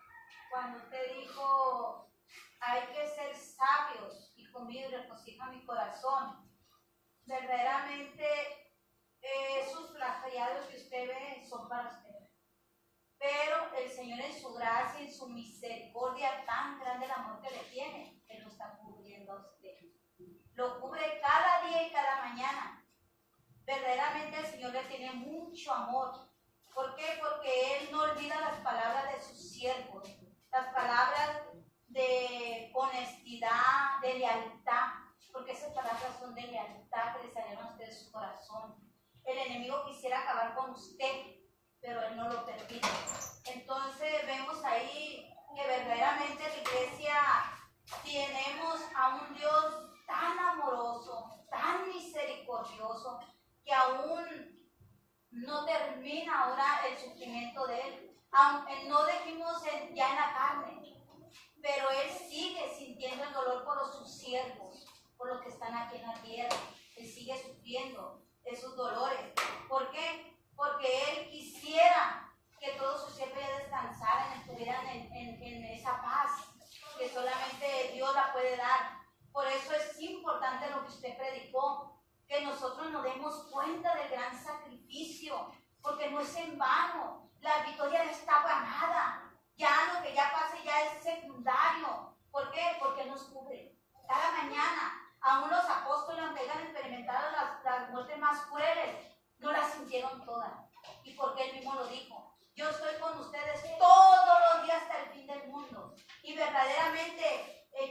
Cuando usted dijo, hay que ser sabios, hijo mío, y regocija mi corazón. Verdaderamente, esos flagellados que usted ve son para usted. Pero el Señor en su gracia, en su misericordia tan grande, el amor que le tiene, Él lo está cubriendo a usted. Lo cubre cada día y cada mañana. Verdaderamente el Señor le tiene mucho amor. ¿Por qué? Porque Él no olvida las palabras de sus siervos, las palabras de honestidad, de lealtad, porque esas palabras son de lealtad que le salieron a usted de su corazón. El enemigo quisiera acabar con usted, pero Él no lo permite. Entonces vemos ahí que verdaderamente la iglesia tenemos a un Dios tan amoroso, tan misericordioso, que aún no termina ahora el sufrimiento de Él. Aunque no dejemos ya en la carne, pero Él sigue sintiendo el dolor por sus siervos, por los que están aquí en la tierra. Él sigue sufriendo esos dolores. ¿Por qué? Porque Él quisiera que todos sus siervos ya descansaran, estuvieran en esa paz que solamente Dios la puede dar. Por eso es importante lo que usted predicó, que nosotros nos demos cuenta del gran sacrificio, porque no es en vano. La victoria está ganada. Ya lo que ya pase ya es secundario, porque verdaderamente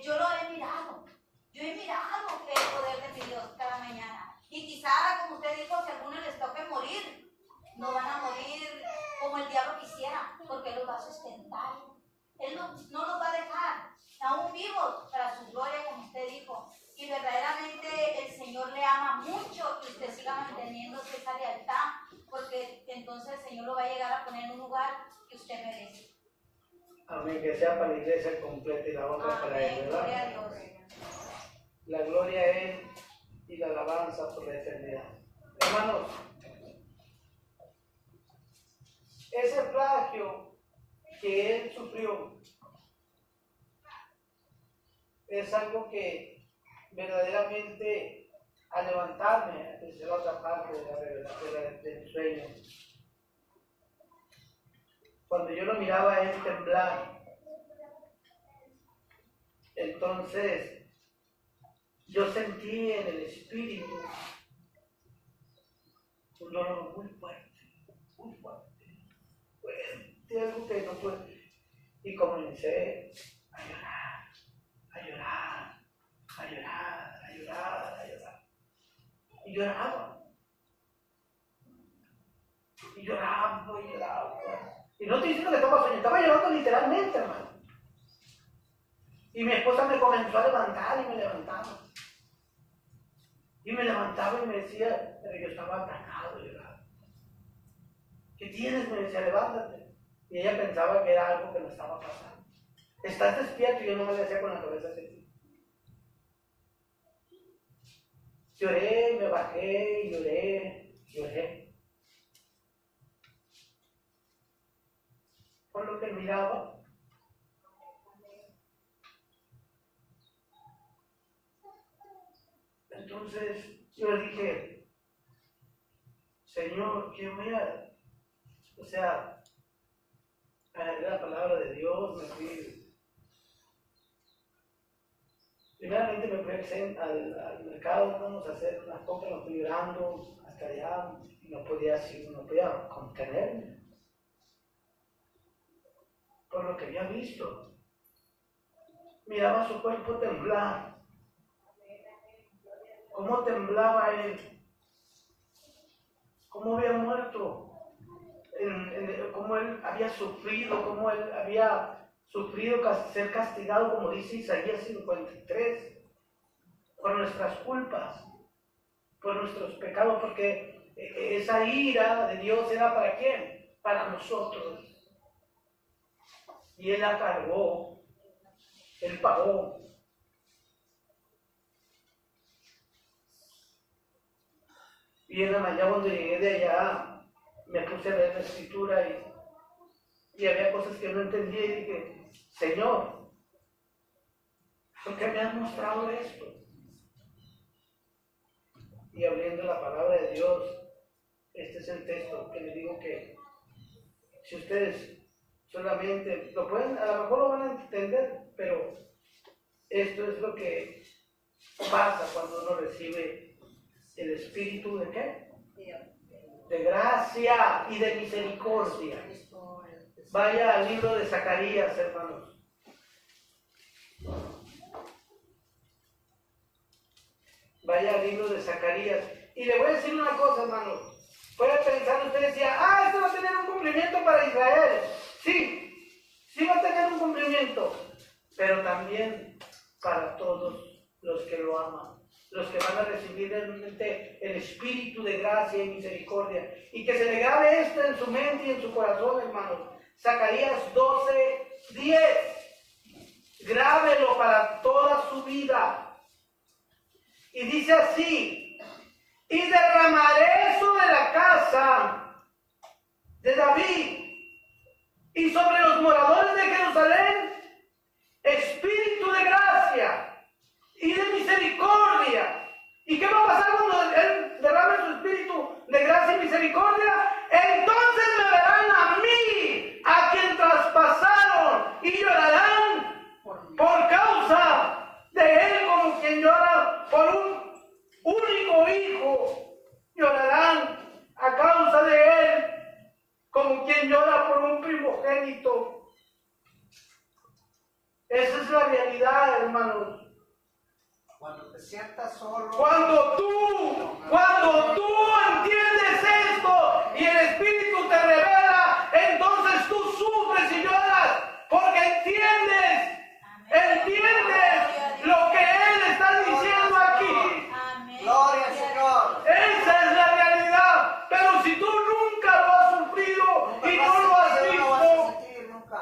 yo lo he mirado. Yo he mirado el poder de mi Dios cada mañana. Y quizá, como usted dijo, si a algunos les toque morir, no van a morir como el diablo quisiera, porque Él los va a sustentar. Él no los va a dejar, aún vivos, para su gloria, como usted dijo. Y verdaderamente el Señor le ama mucho que usted siga manteniéndose esa lealtad, porque entonces el Señor lo va a llegar a poner en un lugar que usted merece. Amén, que sea para la iglesia completa y la honra para Él, ¿verdad? Gloria a Dios. La gloria a Él y la alabanza por la eternidad. Hermanos, ese plagio que Él sufrió es algo que verdaderamente, al levantarme desde la otra parte de la revelación del sueño, cuando yo lo miraba a Él temblar, entonces yo sentí en el espíritu un dolor muy fuerte, algo que no puede. Y comencé a llorar. Y lloraba. Y no estoy diciendo que estaba soñando, estaba llorando literalmente, hermano. Y mi esposa me comenzó a levantar y me levantaba. Y me levantaba y me decía, pero yo estaba atacado, llorando. ¿Qué tienes? Me decía, levántate. Y ella pensaba que era algo que me estaba pasando. ¿Estás despierto? Y yo no me le hacía con la cabeza así. Lloré, me bajé, lloré. Por lo que miraba. Entonces yo le dije, Señor, ¿qué voy a...? O sea, agarré la palabra de Dios, me fui. Primeramente me fui al mercado, vamos a hacer unas compras, me fui llorando hasta allá y no podía contenerme por lo que había visto. Miraba su cuerpo temblar. ¿Cómo temblaba él? ¿Cómo había muerto? Cómo él había sufrido, cómo él había sufrido ser castigado, como dice Isaías 53, por nuestras culpas, por nuestros pecados, porque esa ira de Dios era ¿para quién? Para nosotros. Y Él la cargó, Él pagó. Y en la mañana cuando llegué de allá, me puse a leer la escritura y había cosas que no entendía y dije, Señor, ¿por qué me has mostrado esto? Y abriendo la palabra de Dios, este es el texto que les digo que si ustedes solamente lo pueden, a lo mejor lo van a entender, pero esto es lo que pasa cuando uno recibe el espíritu de ¿qué? De gracia y de misericordia. Vaya al libro de Zacarías, hermanos. Vaya al libro de Zacarías. Y le voy a decir una cosa, hermano. Puede pensar, usted decía, esto va a tener un cumplimiento para Israel. Sí va a tener un cumplimiento. Pero también para todos los que lo aman. Los que van a recibir realmente el espíritu de gracia y misericordia. Y que se le grabe esto en su mente y en su corazón, hermanos. Zacarías 12:10. Grábelo para toda su vida. Y dice así: y derramaré sobre la casa de David y sobre los moradores de Jerusalén espíritu de gracia y de misericordia. ¿Y qué va a pasar cuando Él derrame su espíritu de gracia y misericordia? Entonces me verán a mí, a quien traspasaron, y llorarán por causa de Él, como quien llora por un único hijo. Llorarán a causa de Él, como quien llora por un primogénito. Es es la realidad, hermanos. Cuando te sientas solo. Cuando tú entiendes esto y el Espíritu te revela, entonces tú sufres y lloras porque entiendes lo que Él está diciendo aquí. Amén. Gloria al Señor. Esa es la realidad. Pero si tú nunca lo has sufrido y no lo has No lo vas a visto, sentir nunca.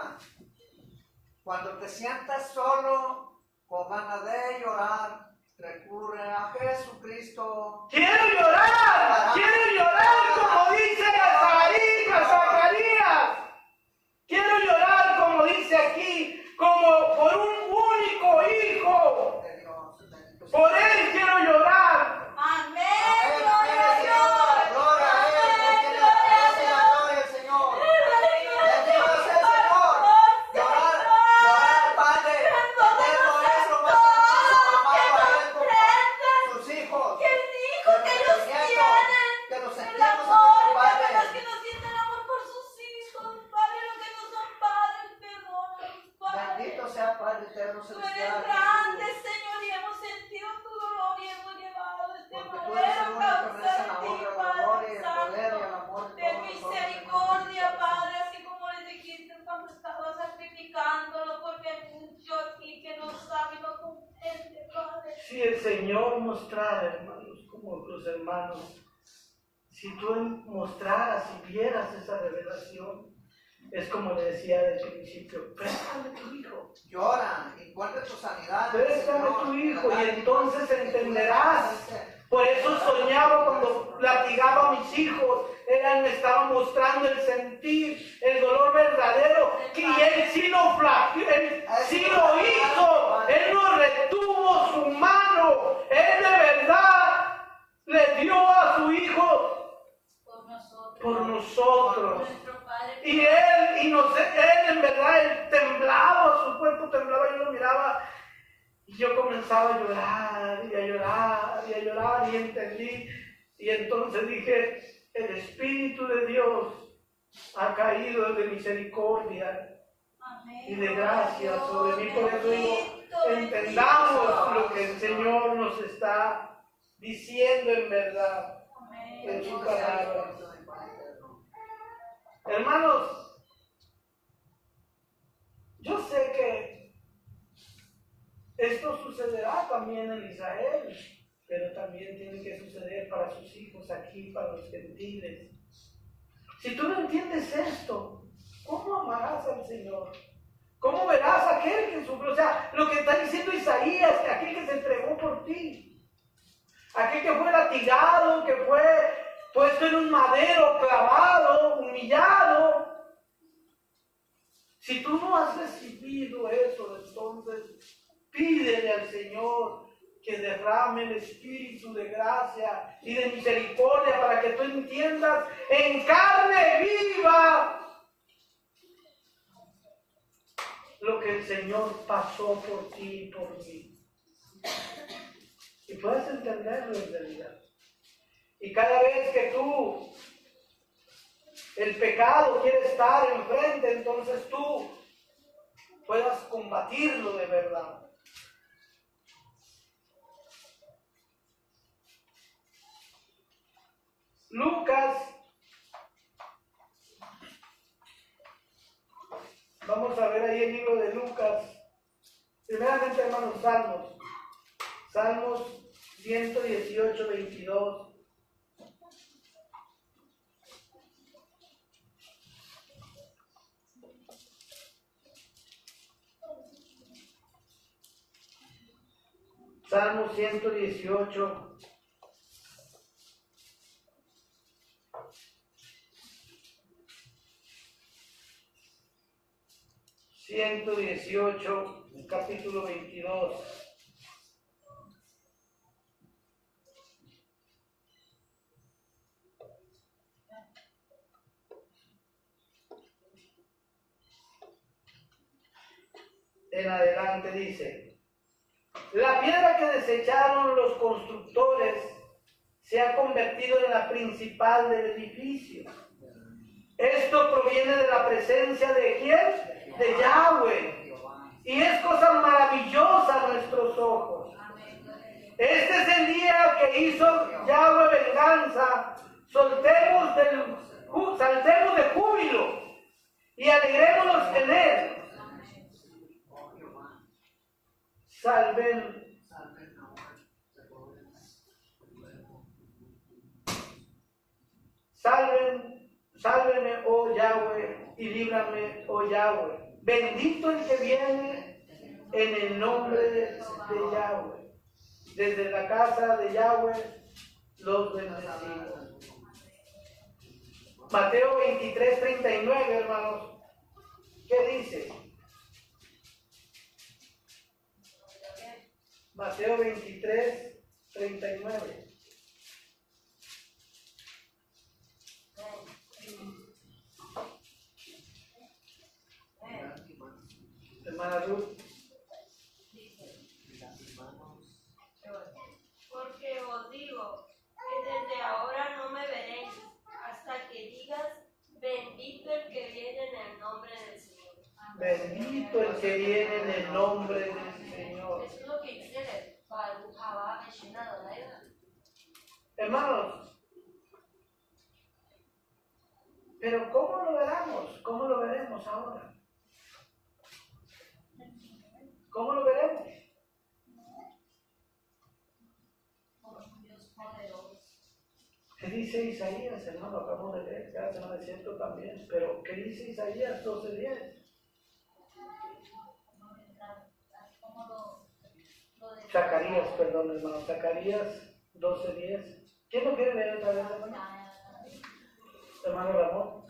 Cuando te sientas solo, con ganas de llorar, recurre a Jesucristo. quiero llorar como dice Zacarías. Quiero llorar como dice aquí, como por un único hijo. De Dios, bendito sea. Por Él quiero llorar. Amén. Amén, Gloria a Dios. gloria a Él, que tiene la gracia y la gloria al Señor. Bendito sea el Señor. Llorar al Padre eterno es lo más hermoso, amado a Él como sus hijos. Que el hijo que ellos tienen, Que los el sentimos a amor, nuestro Padre. los que no sienten amor por sus hijos, Padre, los que no son padres, perdónalos, Padre. Bendito sea Padre eterno Tú celestial. eres grande, Señor, y hemos sentido tu dolor y hemos llevado este Porque tú eres el madero único que causa merece de la ti, honra, la Padre gloria y el poder y el Santo. amor de Ten todos nosotros. misericordia, Padre, así como les dijiste cuando estaba sacrificándolo, porque hay mucho aquí que no sabe y no comprende, Padre. Si el Señor mostrara, hermanos, como los hermanos, si tú mostraras y vieras esa revelación, es como le decía desde el principio, préstame tu hijo. Llora, encuentra tu sanidad. Préstame Señor. tu hijo y entonces entenderás. Por eso soñaba cuando platicaba a mis hijos, Él me estaba mostrando el sentir, el dolor verdadero, y Él sí lo flaqueó, Él sí lo hizo, Él no retuvo su mano, Él de verdad le dio a su hijo por nosotros. Nuestro Padre. Y él en verdad, él temblaba, su cuerpo temblaba, yo lo miraba y yo comenzaba a llorar y a llorar y a llorar y entendí. Y entonces dije, el Espíritu de Dios ha caído de misericordia Amén. y de gracia sobre mí. Por eso digo, Bendito, entendamos lo que el Señor nos está diciendo en verdad en Amén. su palabra. Hermanos, yo sé que esto sucederá también en Israel, pero también tiene que suceder para sus hijos aquí, para los gentiles. Si tú no entiendes esto, ¿cómo amarás al Señor? ¿Cómo verás a aquel que sufrió? O sea, lo que está diciendo Isaías, que aquel que se entregó por ti, aquel que fue latigado, que fue puesto en un madero, clavado, humillado. Si tú no has recibido eso, entonces pídele al Señor que derrame el Espíritu de gracia y de misericordia para que tú entiendas en carne viva lo que el Señor pasó por ti y por mí. Y puedes entenderlo en realidad. Y cada vez que tú, el pecado quiere estar enfrente, entonces tú puedas combatirlo de verdad. Lucas, vamos a ver ahí el libro de Lucas. Primeramente, hermanos, Salmos 118, 22. Salmo 118. Capítulo 22. En adelante dice: la piedra que desecharon los constructores se ha convertido en la principal del edificio. Esto proviene de la presencia de ¿quién? De Yahweh. Y es cosa maravillosa ojos. Este es el día que hizo Yahweh venganza. Saltemos de júbilo y alegrémonos en él. Sálveme, oh Yahweh, y líbrame, oh Yahweh. Bendito el que viene en el nombre de Yahweh. Desde la casa de Yahweh los bendecimos. Mateo 23:39, hermanos. ¿Qué dice? Mateo 23:39. Hermana Ruth. Porque os digo que desde ahora no me veréis hasta que digas, bendito el que viene en el nombre del Señor. Bendito el que viene en el nombre del Señor. Eso es lo que dice el Baruch Haba mencionado, ¿verdad? Hermanos, pero ¿cómo lo veremos? ¿Cómo lo veremos ahora? ¿Cómo lo veremos? ¿Qué dice Isaías, hermano? Acabamos de leer, cada semana es cierto también, pero ¿qué dice Isaías 12:10? Zacarías, perdón, hermano, Zacarías 12:10. ¿Quién lo quiere leer otra vez, hermano? Hermano Ramón.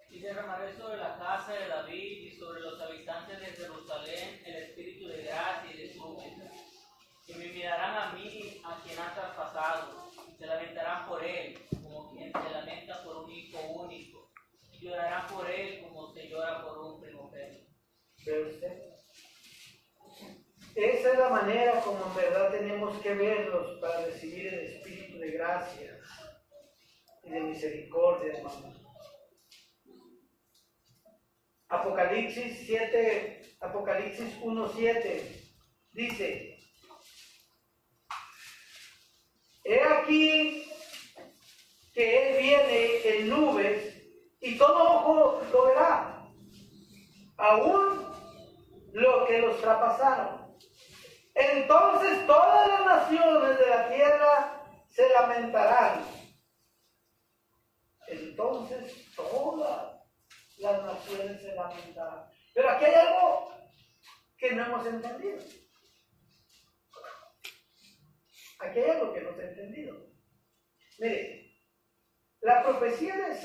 Y derramaré sobre la casa de David y sobre los habitantes de Jerusalén el espíritu de gracia y de súplica. Y me mirarán a mí, a quien han traspasado, y se lamentarán por él, como quien se lamenta por un hijo único, y llorarán por él como se llora por un primogénito. ¿Ve usted? Esa es la manera como en verdad tenemos que verlos para recibir el espíritu de gracia y de misericordia, hermanos. Apocalipsis 1:7 dice: he aquí que él viene en nubes y todo ojo lo verá, aún lo que los traspasaron. Entonces todas las naciones de la tierra se lamentarán. Entonces todas las naciones se lamentarán. Pero aquí hay algo que no hemos entendido. Aquí hay algo que no se ha entendido. Mire, la profecía de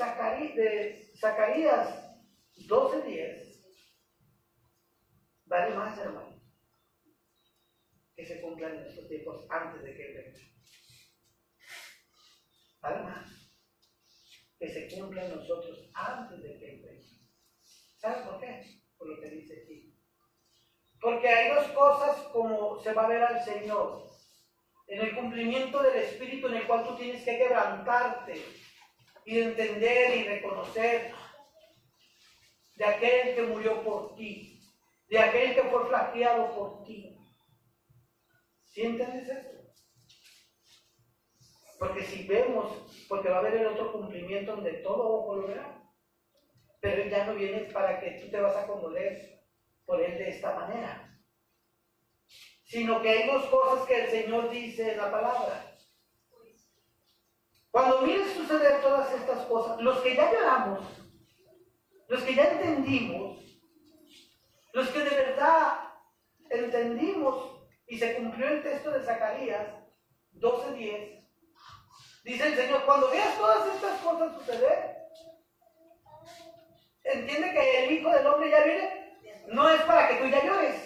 Zacarías 12:10 vale más, hermano, que se cumplan en estos tiempos antes de que Él venga. Vale más que se cumpla en nosotros antes de que Él venga. ¿Saben por qué? Por lo que dice aquí. Porque hay dos cosas como se va a ver al Señor. En el cumplimiento del Espíritu en el cual tú tienes que quebrantarte y entender y reconocer de aquel que murió por ti, de aquel que fue flageado por ti. ¿Sí entiendes esto? Porque si vemos, porque va a haber el otro cumplimiento donde todo ojo lo verá, pero Él ya no viene para que tú te vas a condoler por Él de esta manera, sino que hay dos cosas que el Señor dice en la palabra. Cuando mires suceder todas estas cosas, los que ya lloramos, los que ya entendimos, los que de verdad entendimos y se cumplió el texto de Zacarías 12:10, dice el Señor, cuando veas todas estas cosas suceder, entiende que el Hijo del Hombre ya viene, no es para que tú ya llores,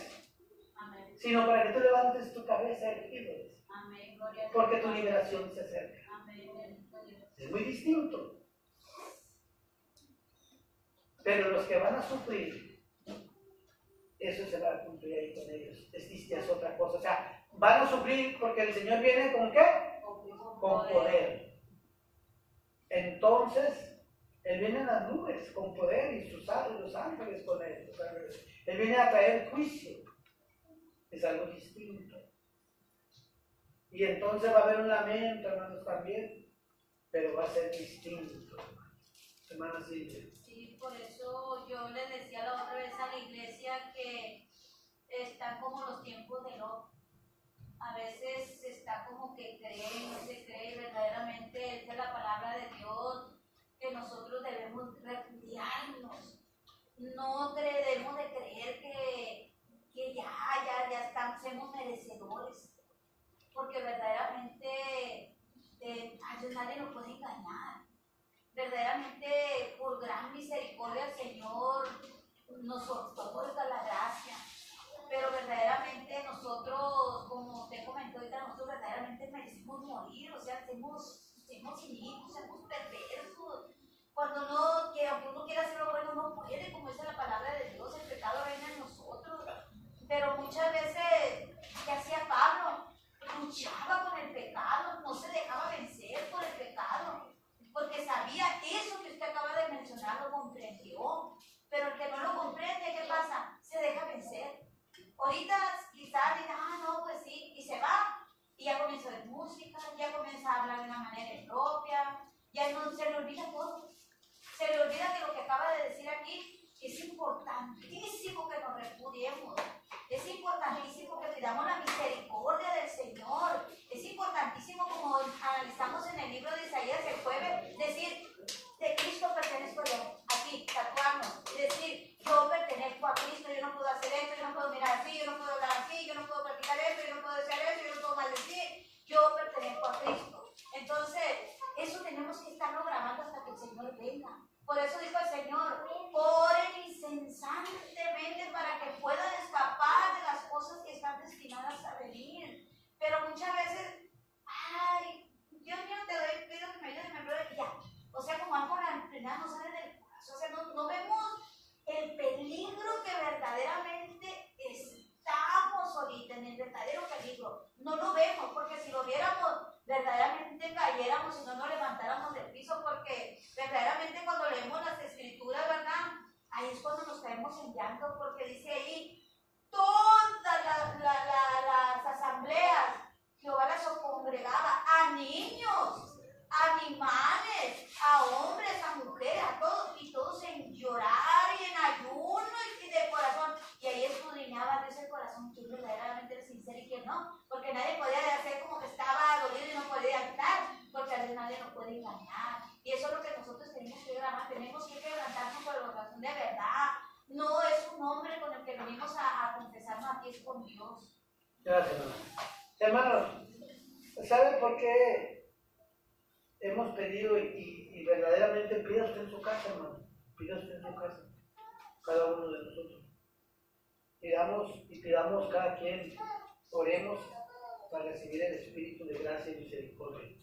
sino para que tú levantes tu cabeza y libres, porque tu liberación se acerca. Es muy distinto. Pero los que van a sufrir, eso se va a cumplir ahí con ellos. Es otra cosa. O sea, van a sufrir porque el Señor viene ¿con qué? Con poder. Entonces, Él viene en las nubes con poder y los ángeles con Él. Él viene a traer juicio. es algo distinto. Y entonces va a haber un lamento, hermanos, también, pero va a ser distinto. Hermana Silvia. Sí, por eso yo les decía la otra vez a la iglesia que están como los tiempos de Lot. A veces está como que se cree verdaderamente, es de la palabra de Dios, que nosotros debemos repudiarnos. No debemos de creer que ya estamos, somos merecedores. Porque verdaderamente nadie nos puede engañar. Verdaderamente, por gran misericordia, el Señor nos otorga la gracia. Pero verdaderamente nosotros, como usted comentó ahorita, nosotros verdaderamente merecemos morir. O sea, somos inicuos, somos perversos. Cuando aunque uno quiera hacer lo bueno, no puede, como dice la palabra de Dios, el pecado reina en nosotros. Pero muchas veces, ¿qué hacía Pablo? Luchaba con el pecado, no se dejaba vencer por el pecado, porque sabía eso que usted acaba de mencionar, lo comprendió. Pero el que no lo comprende, ¿qué pasa? Se deja vencer. Ahorita quizás dice, no, pues sí, y se va, y ya comienza a ver música, ya comienza a hablar de una manera impropia, ya no, se le olvida todo. Se le olvida que lo que acaba de decir aquí es importantísimo que nos repudiemos. Es importantísimo que pidamos la misericordia del Señor. Es importantísimo, como analizamos en el libro de Isaías el jueves, decir, de Cristo pertenezco yo. Aquí, tatuarnos. Y decir, yo pertenezco a Cristo, yo no puedo hacer esto, yo no puedo mirar así, yo no puedo hablar así, yo no puedo practicar esto, yo no puedo hacer esto, yo no puedo maldecir. Yo pertenezco a Cristo. Entonces, eso tenemos que estarlo grabando hasta que el Señor venga. Por eso dijo el Señor, oren incesantemente para que puedan escapar de las cosas que están destinadas a venir. Pero muchas veces, Dios mío, te doy, pido que me ayudes, y ya. O sea, como algo la no sale del corazón. O sea, no vemos el peligro que verdaderamente estamos ahorita, en el verdadero peligro. No lo vemos, porque si lo viéramos, verdaderamente cayéramos y no nos levantáramos del piso, porque verdaderamente cuando leemos las escrituras, ¿verdad? Ahí es cuando nos caemos en llanto, porque dice ahí, todas las asambleas, Jehová las congregaba a niños, a animales, a hombres, a mujeres, a todos, y todos en llorar y en ayuno y de corazón. Y ahí escudriñaba Dios el corazón, quién verdaderamente era sincero y quién no, porque nadie podía hacer como que estaba dolido y no podía estar, porque a Dios nadie nos puede engañar. Y eso es lo que nosotros tenemos que grabar, tenemos que quebrantarnos por la oración de verdad. No es un hombre con el que venimos a confesarnos aquí, es con Dios. Gracias, hermanos. ¿Sabe por qué hemos pedido y verdaderamente pida usted en su casa, hermano? Pida usted en su casa, cada uno de nosotros. Pidamos cada quien, oremos para recibir el Espíritu de gracia y misericordia.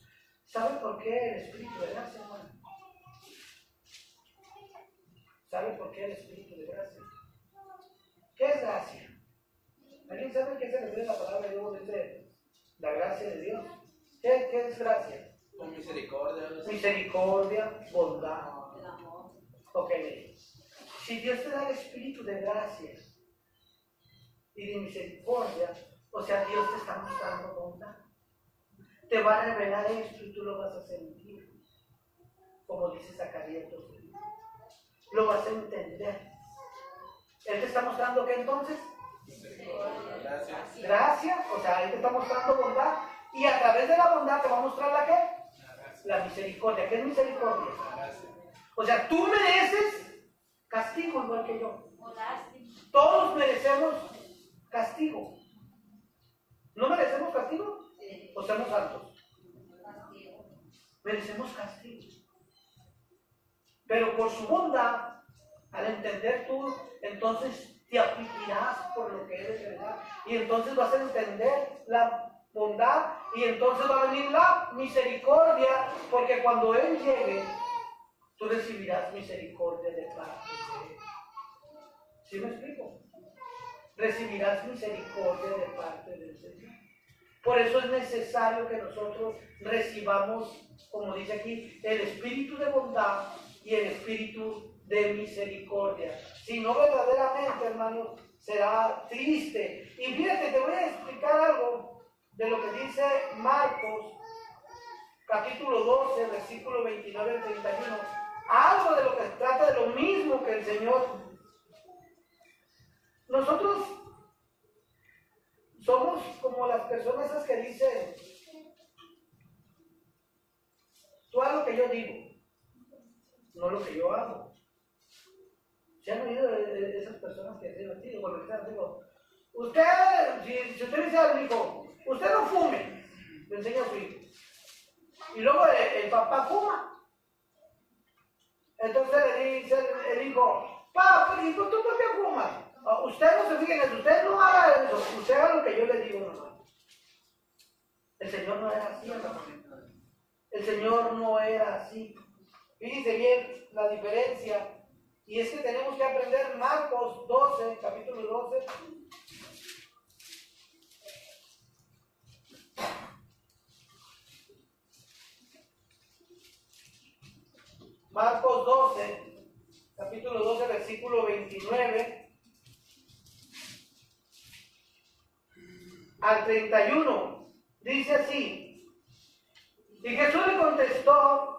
¿Sabe por qué el Espíritu de gracia, hermano? ¿Sabe por qué el Espíritu de gracia? ¿Qué es gracia? ¿Alguien sabe qué se refiere a la palabra de Dios? Dice la gracia de Dios. ¿Qué es gracia? Con misericordia. Misericordia, bondad. El amor. Ok, si Dios te da el Espíritu de gracia y de misericordia, o sea, Dios te está mostrando bondad. Te va a revelar esto y tú lo vas a sentir. Como dice Zacarías 12. Lo vas a entender. Él te está mostrando ¿qué entonces? Gracias. Gracia, o sea, Él te está mostrando bondad. Y a través de la bondad te va a mostrar la ¿qué? La misericordia. ¿Qué es misericordia? O sea, tú mereces castigo igual que yo. Todos merecemos castigo. ¿No merecemos castigo? ¿O somos santos? Merecemos castigo. Pero por su bondad, al entender tú, entonces te afligirás por lo que eres, ¿verdad? Y entonces vas a entender la bondad y entonces va a venir la misericordia, porque cuando Él llegue, tú recibirás misericordia de parte de Él. ¿Sí me explico? Recibirás misericordia de parte del Señor. Por eso es necesario que nosotros recibamos, como dice aquí, el espíritu de bondad y el espíritu de misericordia. Si no, verdaderamente, hermanos, será triste. Y fíjate, te voy a explicar algo de lo que dice Marcos, capítulo 12, versículo 29 al 31. Algo de lo que trata de lo mismo que el Señor. Nosotros somos como las personas esas que dicen, tú haz lo que yo digo, no lo que yo hago. ¿Se han oído de esas personas que dicen así? Digo, usted, si usted dice al hijo, usted no fume, le enseña a su hijo. Y luego el papá fuma. Entonces le dice el hijo, papá, ¿y tú por qué fumas? Usted no se fije en eso, usted no haga eso, usted haga lo que yo le digo, no. El Señor no era así, hermano. El Señor no era así. Fíjense bien la diferencia. Y es que tenemos que aprender Marcos 12, capítulo 12. Marcos 12, capítulo 12, versículo 29 al 31. Dice así. Y Jesús le contestó,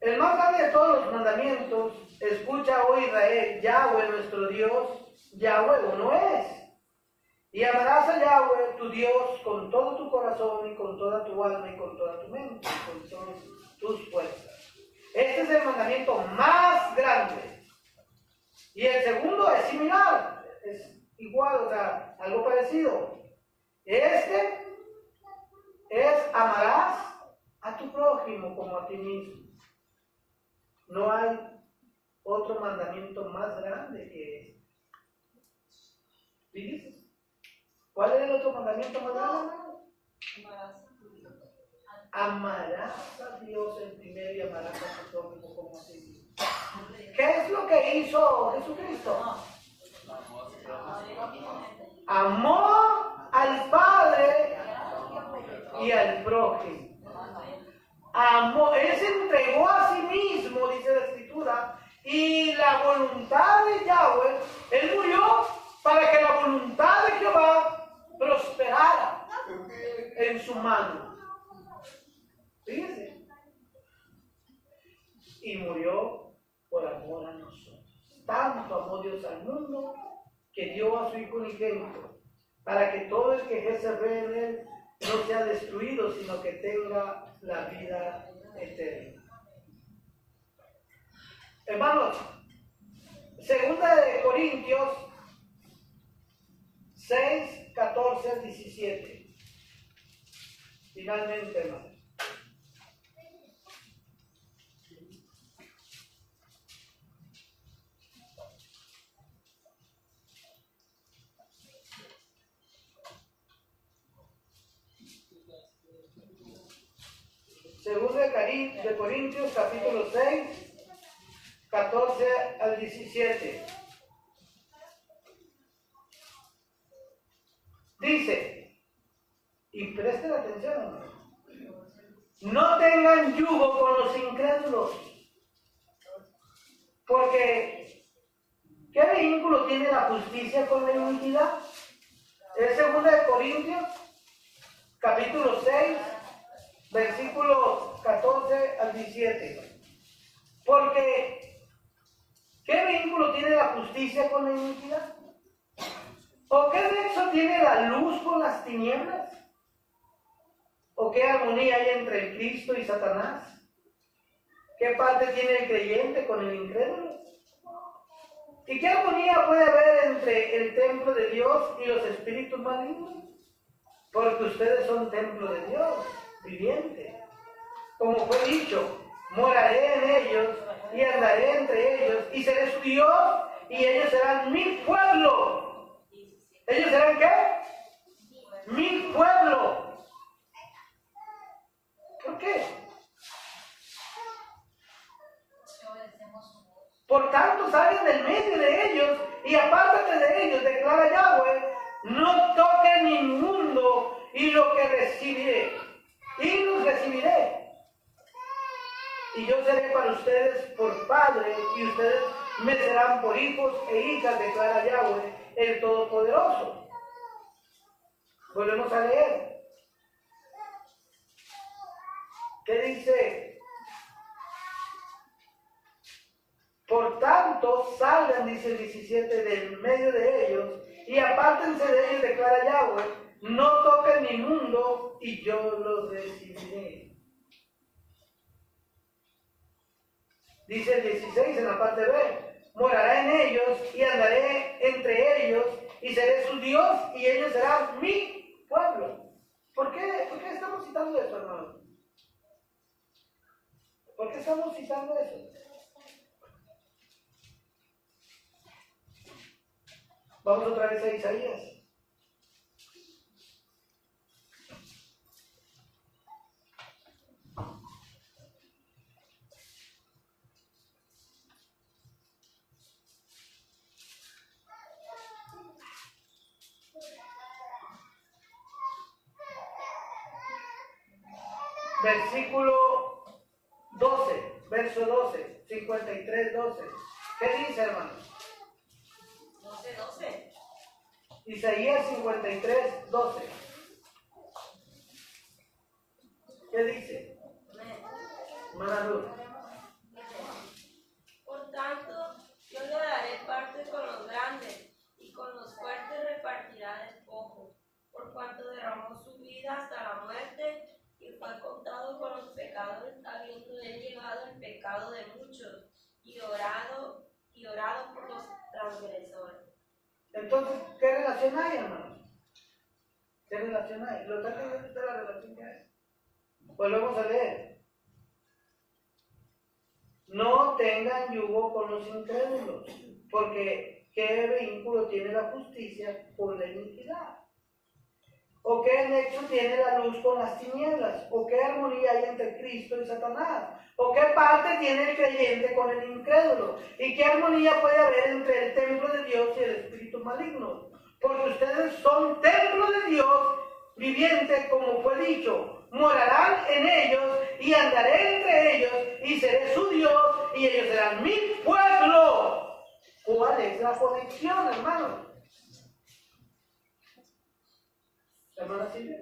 el más grande de todos los mandamientos, escucha, oh Israel, Yahweh nuestro Dios, Yahweh uno es. Y amarás a Yahweh tu Dios con todo tu corazón y con toda tu alma y con toda tu mente y con todas tus fuerzas. Este es el mandamiento más grande. Y el segundo es similar, es igual, o sea, algo parecido. Este es amarás a tu prójimo como a ti mismo. No hay otro mandamiento más grande que este. ¿Fíjense? ¿Cuál es el otro mandamiento más grande? Amarás a Dios en primero y amarás a tu prójimo como a ti mismo. ¿Qué es lo que hizo Jesucristo? Amó al Padre y al prójimo. Amó, Él se entregó a sí mismo, dice la Escritura, y la voluntad de Yahweh, Él murió para que la voluntad de Jehová prosperara en su mano. Fíjense. Y murió por amor a nosotros. Tanto amó Dios al mundo que dio a su Hijo unigénito, para que todo el que se ve en Él no sea destruido, sino que tenga la vida eterna. Hermanos, 2 Corintios 6, 14, 17. Finalmente, hermanos. Segundo de Corintios, capítulo 6, 14 al 17. Dice, y presten atención, hermano, no tengan yugo con los incrédulos, porque ¿qué vínculo tiene la justicia con la iniquidad? Es 2 de Corintios, capítulo 6, versículo 14 al 17. Porque, ¿qué vínculo tiene la justicia con la iniquidad? ¿O qué nexo tiene la luz con las tinieblas? ¿O qué armonía hay entre el Cristo y Satanás? ¿Qué parte tiene el creyente con el incrédulo? ¿Y qué armonía puede haber entre el templo de Dios y los espíritus malignos? Porque ustedes son templo de Dios viviente. Como fue dicho, moraré en ellos y andaré entre ellos y seré su Dios y ellos serán mi pueblo. ¿Ellos serán qué? Mi pueblo. ¿Por qué? Por tanto, salgan del medio de ellos y apártate de ellos, declara Yahweh, no toquen inmundo y lo que recibiré. Y los recibiré. Y yo seré para ustedes por padre y ustedes me serán por hijos e hijas, declara Yahweh, el Todopoderoso. Volvemos a leer. ¿Qué dice? Por tanto, salgan, dice el 17, del medio de ellos, y apártense de ellos, declara Yahweh, no toquen mi mundo, y yo los recibiré. Dice el 16 en la parte B, moraré en ellos y andaré entre ellos y seré su Dios y ellos serán mi pueblo. ¿Por qué estamos citando esto, hermano? ¿Por qué estamos citando eso? Vamos otra vez a Isaías. Versículo 12, verso 12, 53, 12. ¿Qué dice, hermano? 12. Isaías 53, 12. ¿Qué dice? Hermana Ruth. Por tanto, yo le daré parte con los grandes, y con los fuertes repartirá despojo, por cuanto derramó su vida hasta la muerte, y fue contado con los pecadores, habiendo él llevado el pecado de muchos, y orado por los transgresores. Entonces, ¿qué relación hay, hermanos? ¿Qué relación hay? ¿Lo está leyendo usted la relación que hay? Volvemos a leer. No tengan yugo con los incrédulos, porque ¿qué vínculo tiene la justicia con la iniquidad? ¿O qué nexo tiene la luz con las tinieblas? ¿O qué armonía hay entre Cristo y Satanás? ¿O qué parte tiene el creyente con el incrédulo? ¿Y qué armonía puede haber entre el templo de Dios y el espíritu maligno? Porque ustedes son templo de Dios viviente, como fue dicho. Morarán en ellos y andaré entre ellos y seré su Dios y ellos serán mi pueblo. ¿Cuál es la conexión, hermanos? ¿Hermana Silvia?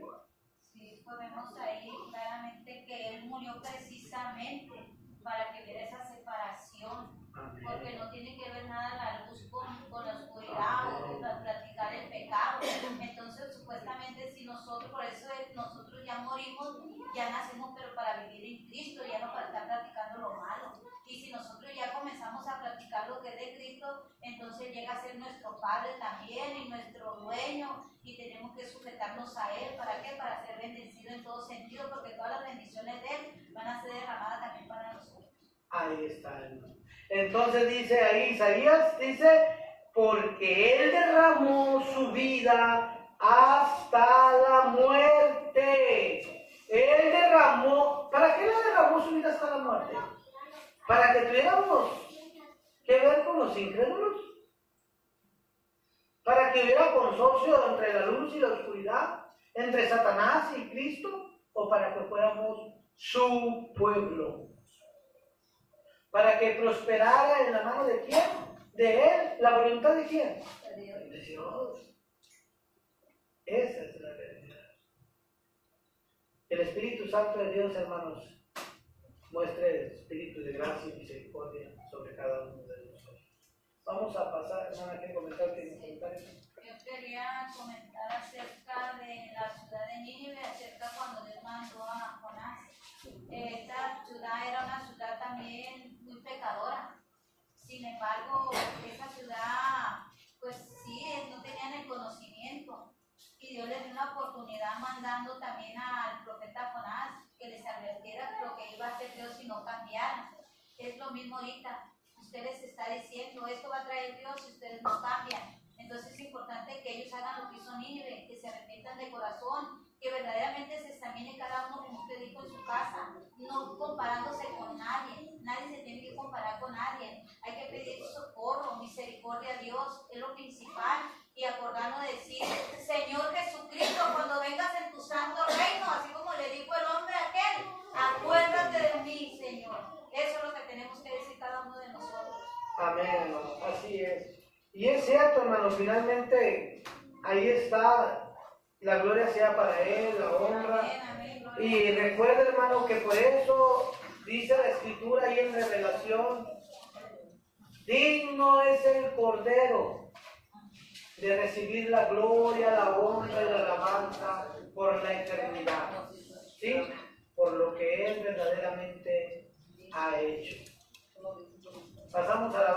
Sí, podemos ahí claramente que Él murió precisamente para que hubiera esa separación, porque no tiene que ver nada la luz con la oscuridad o con practicar el pecado. Entonces, supuestamente, si nosotros, por eso nosotros ya morimos, ya nacemos, pero para vivir en Cristo, ya no para estar practicando lo malo. Y si nosotros ya comenzamos a practicar lo que es de Cristo, entonces llega a ser nuestro Padre también y nuestro dueño, y tenemos que sujetarnos a Él. ¿Para qué? Para ser bendecido en todo sentido, porque todas las bendiciones de Él van a ser derramadas también para nosotros. Ahí está, hermano. Entonces dice ahí Isaías, dice, porque Él derramó su vida hasta la muerte. Él derramó, ¿para qué le derramó su vida hasta la muerte? Para que tuviéramos que ver con los incrédulos, para que hubiera consorcio entre la luz y la oscuridad, entre Satanás y Cristo, o para que fuéramos su pueblo, para que prosperara en la mano de quién, de Él, la voluntad de quién, de Dios. Esa es la realidad. El Espíritu Santo de Dios, hermanos, muestre espíritu de gracia y misericordia sobre cada uno de nosotros. Vamos a pasar, hermana, ¿qué comentar? Yo quería comentar acerca de la ciudad de Nínive, acerca cuando Dios mandó a Jonás. Esta ciudad era una ciudad también muy pecadora. Sin embargo, esa ciudad, pues sí, no tenían el conocimiento. Y Dios les dio una oportunidad mandando también al profeta Jonás que les advirtiera lo que iba a hacer Dios si no cambiaran. Es lo mismo ahorita. Usted les está diciendo, esto va a traer Dios si ustedes no cambian. Entonces es importante que ellos hagan lo que hizo Nínive, que se arrepientan de corazón, que verdaderamente se examine cada uno, como usted dijo, en su casa, no comparándose con nadie. Nadie se tiene que comparar con nadie. Hay que pedir socorro, misericordia a Dios, es lo principal. Y acordarnos de decir, Señor Jesucristo, cuando vengas en tu santo reino, así como le dijo el hombre aquel, acuérdate de mí, Señor. Eso es lo que tenemos que decir cada uno de nosotros. Amén, hermano, así es. Y es cierto, hermano, finalmente ahí está, la gloria sea para Él, la honra. Y recuerda, hermano, que por eso dice la Escritura ahí en Revelación, digno es el Cordero de recibir la gloria, la honra y la alabanza por la eternidad, ¿sí? Por lo que Él verdaderamente ha hecho. Pasamos a la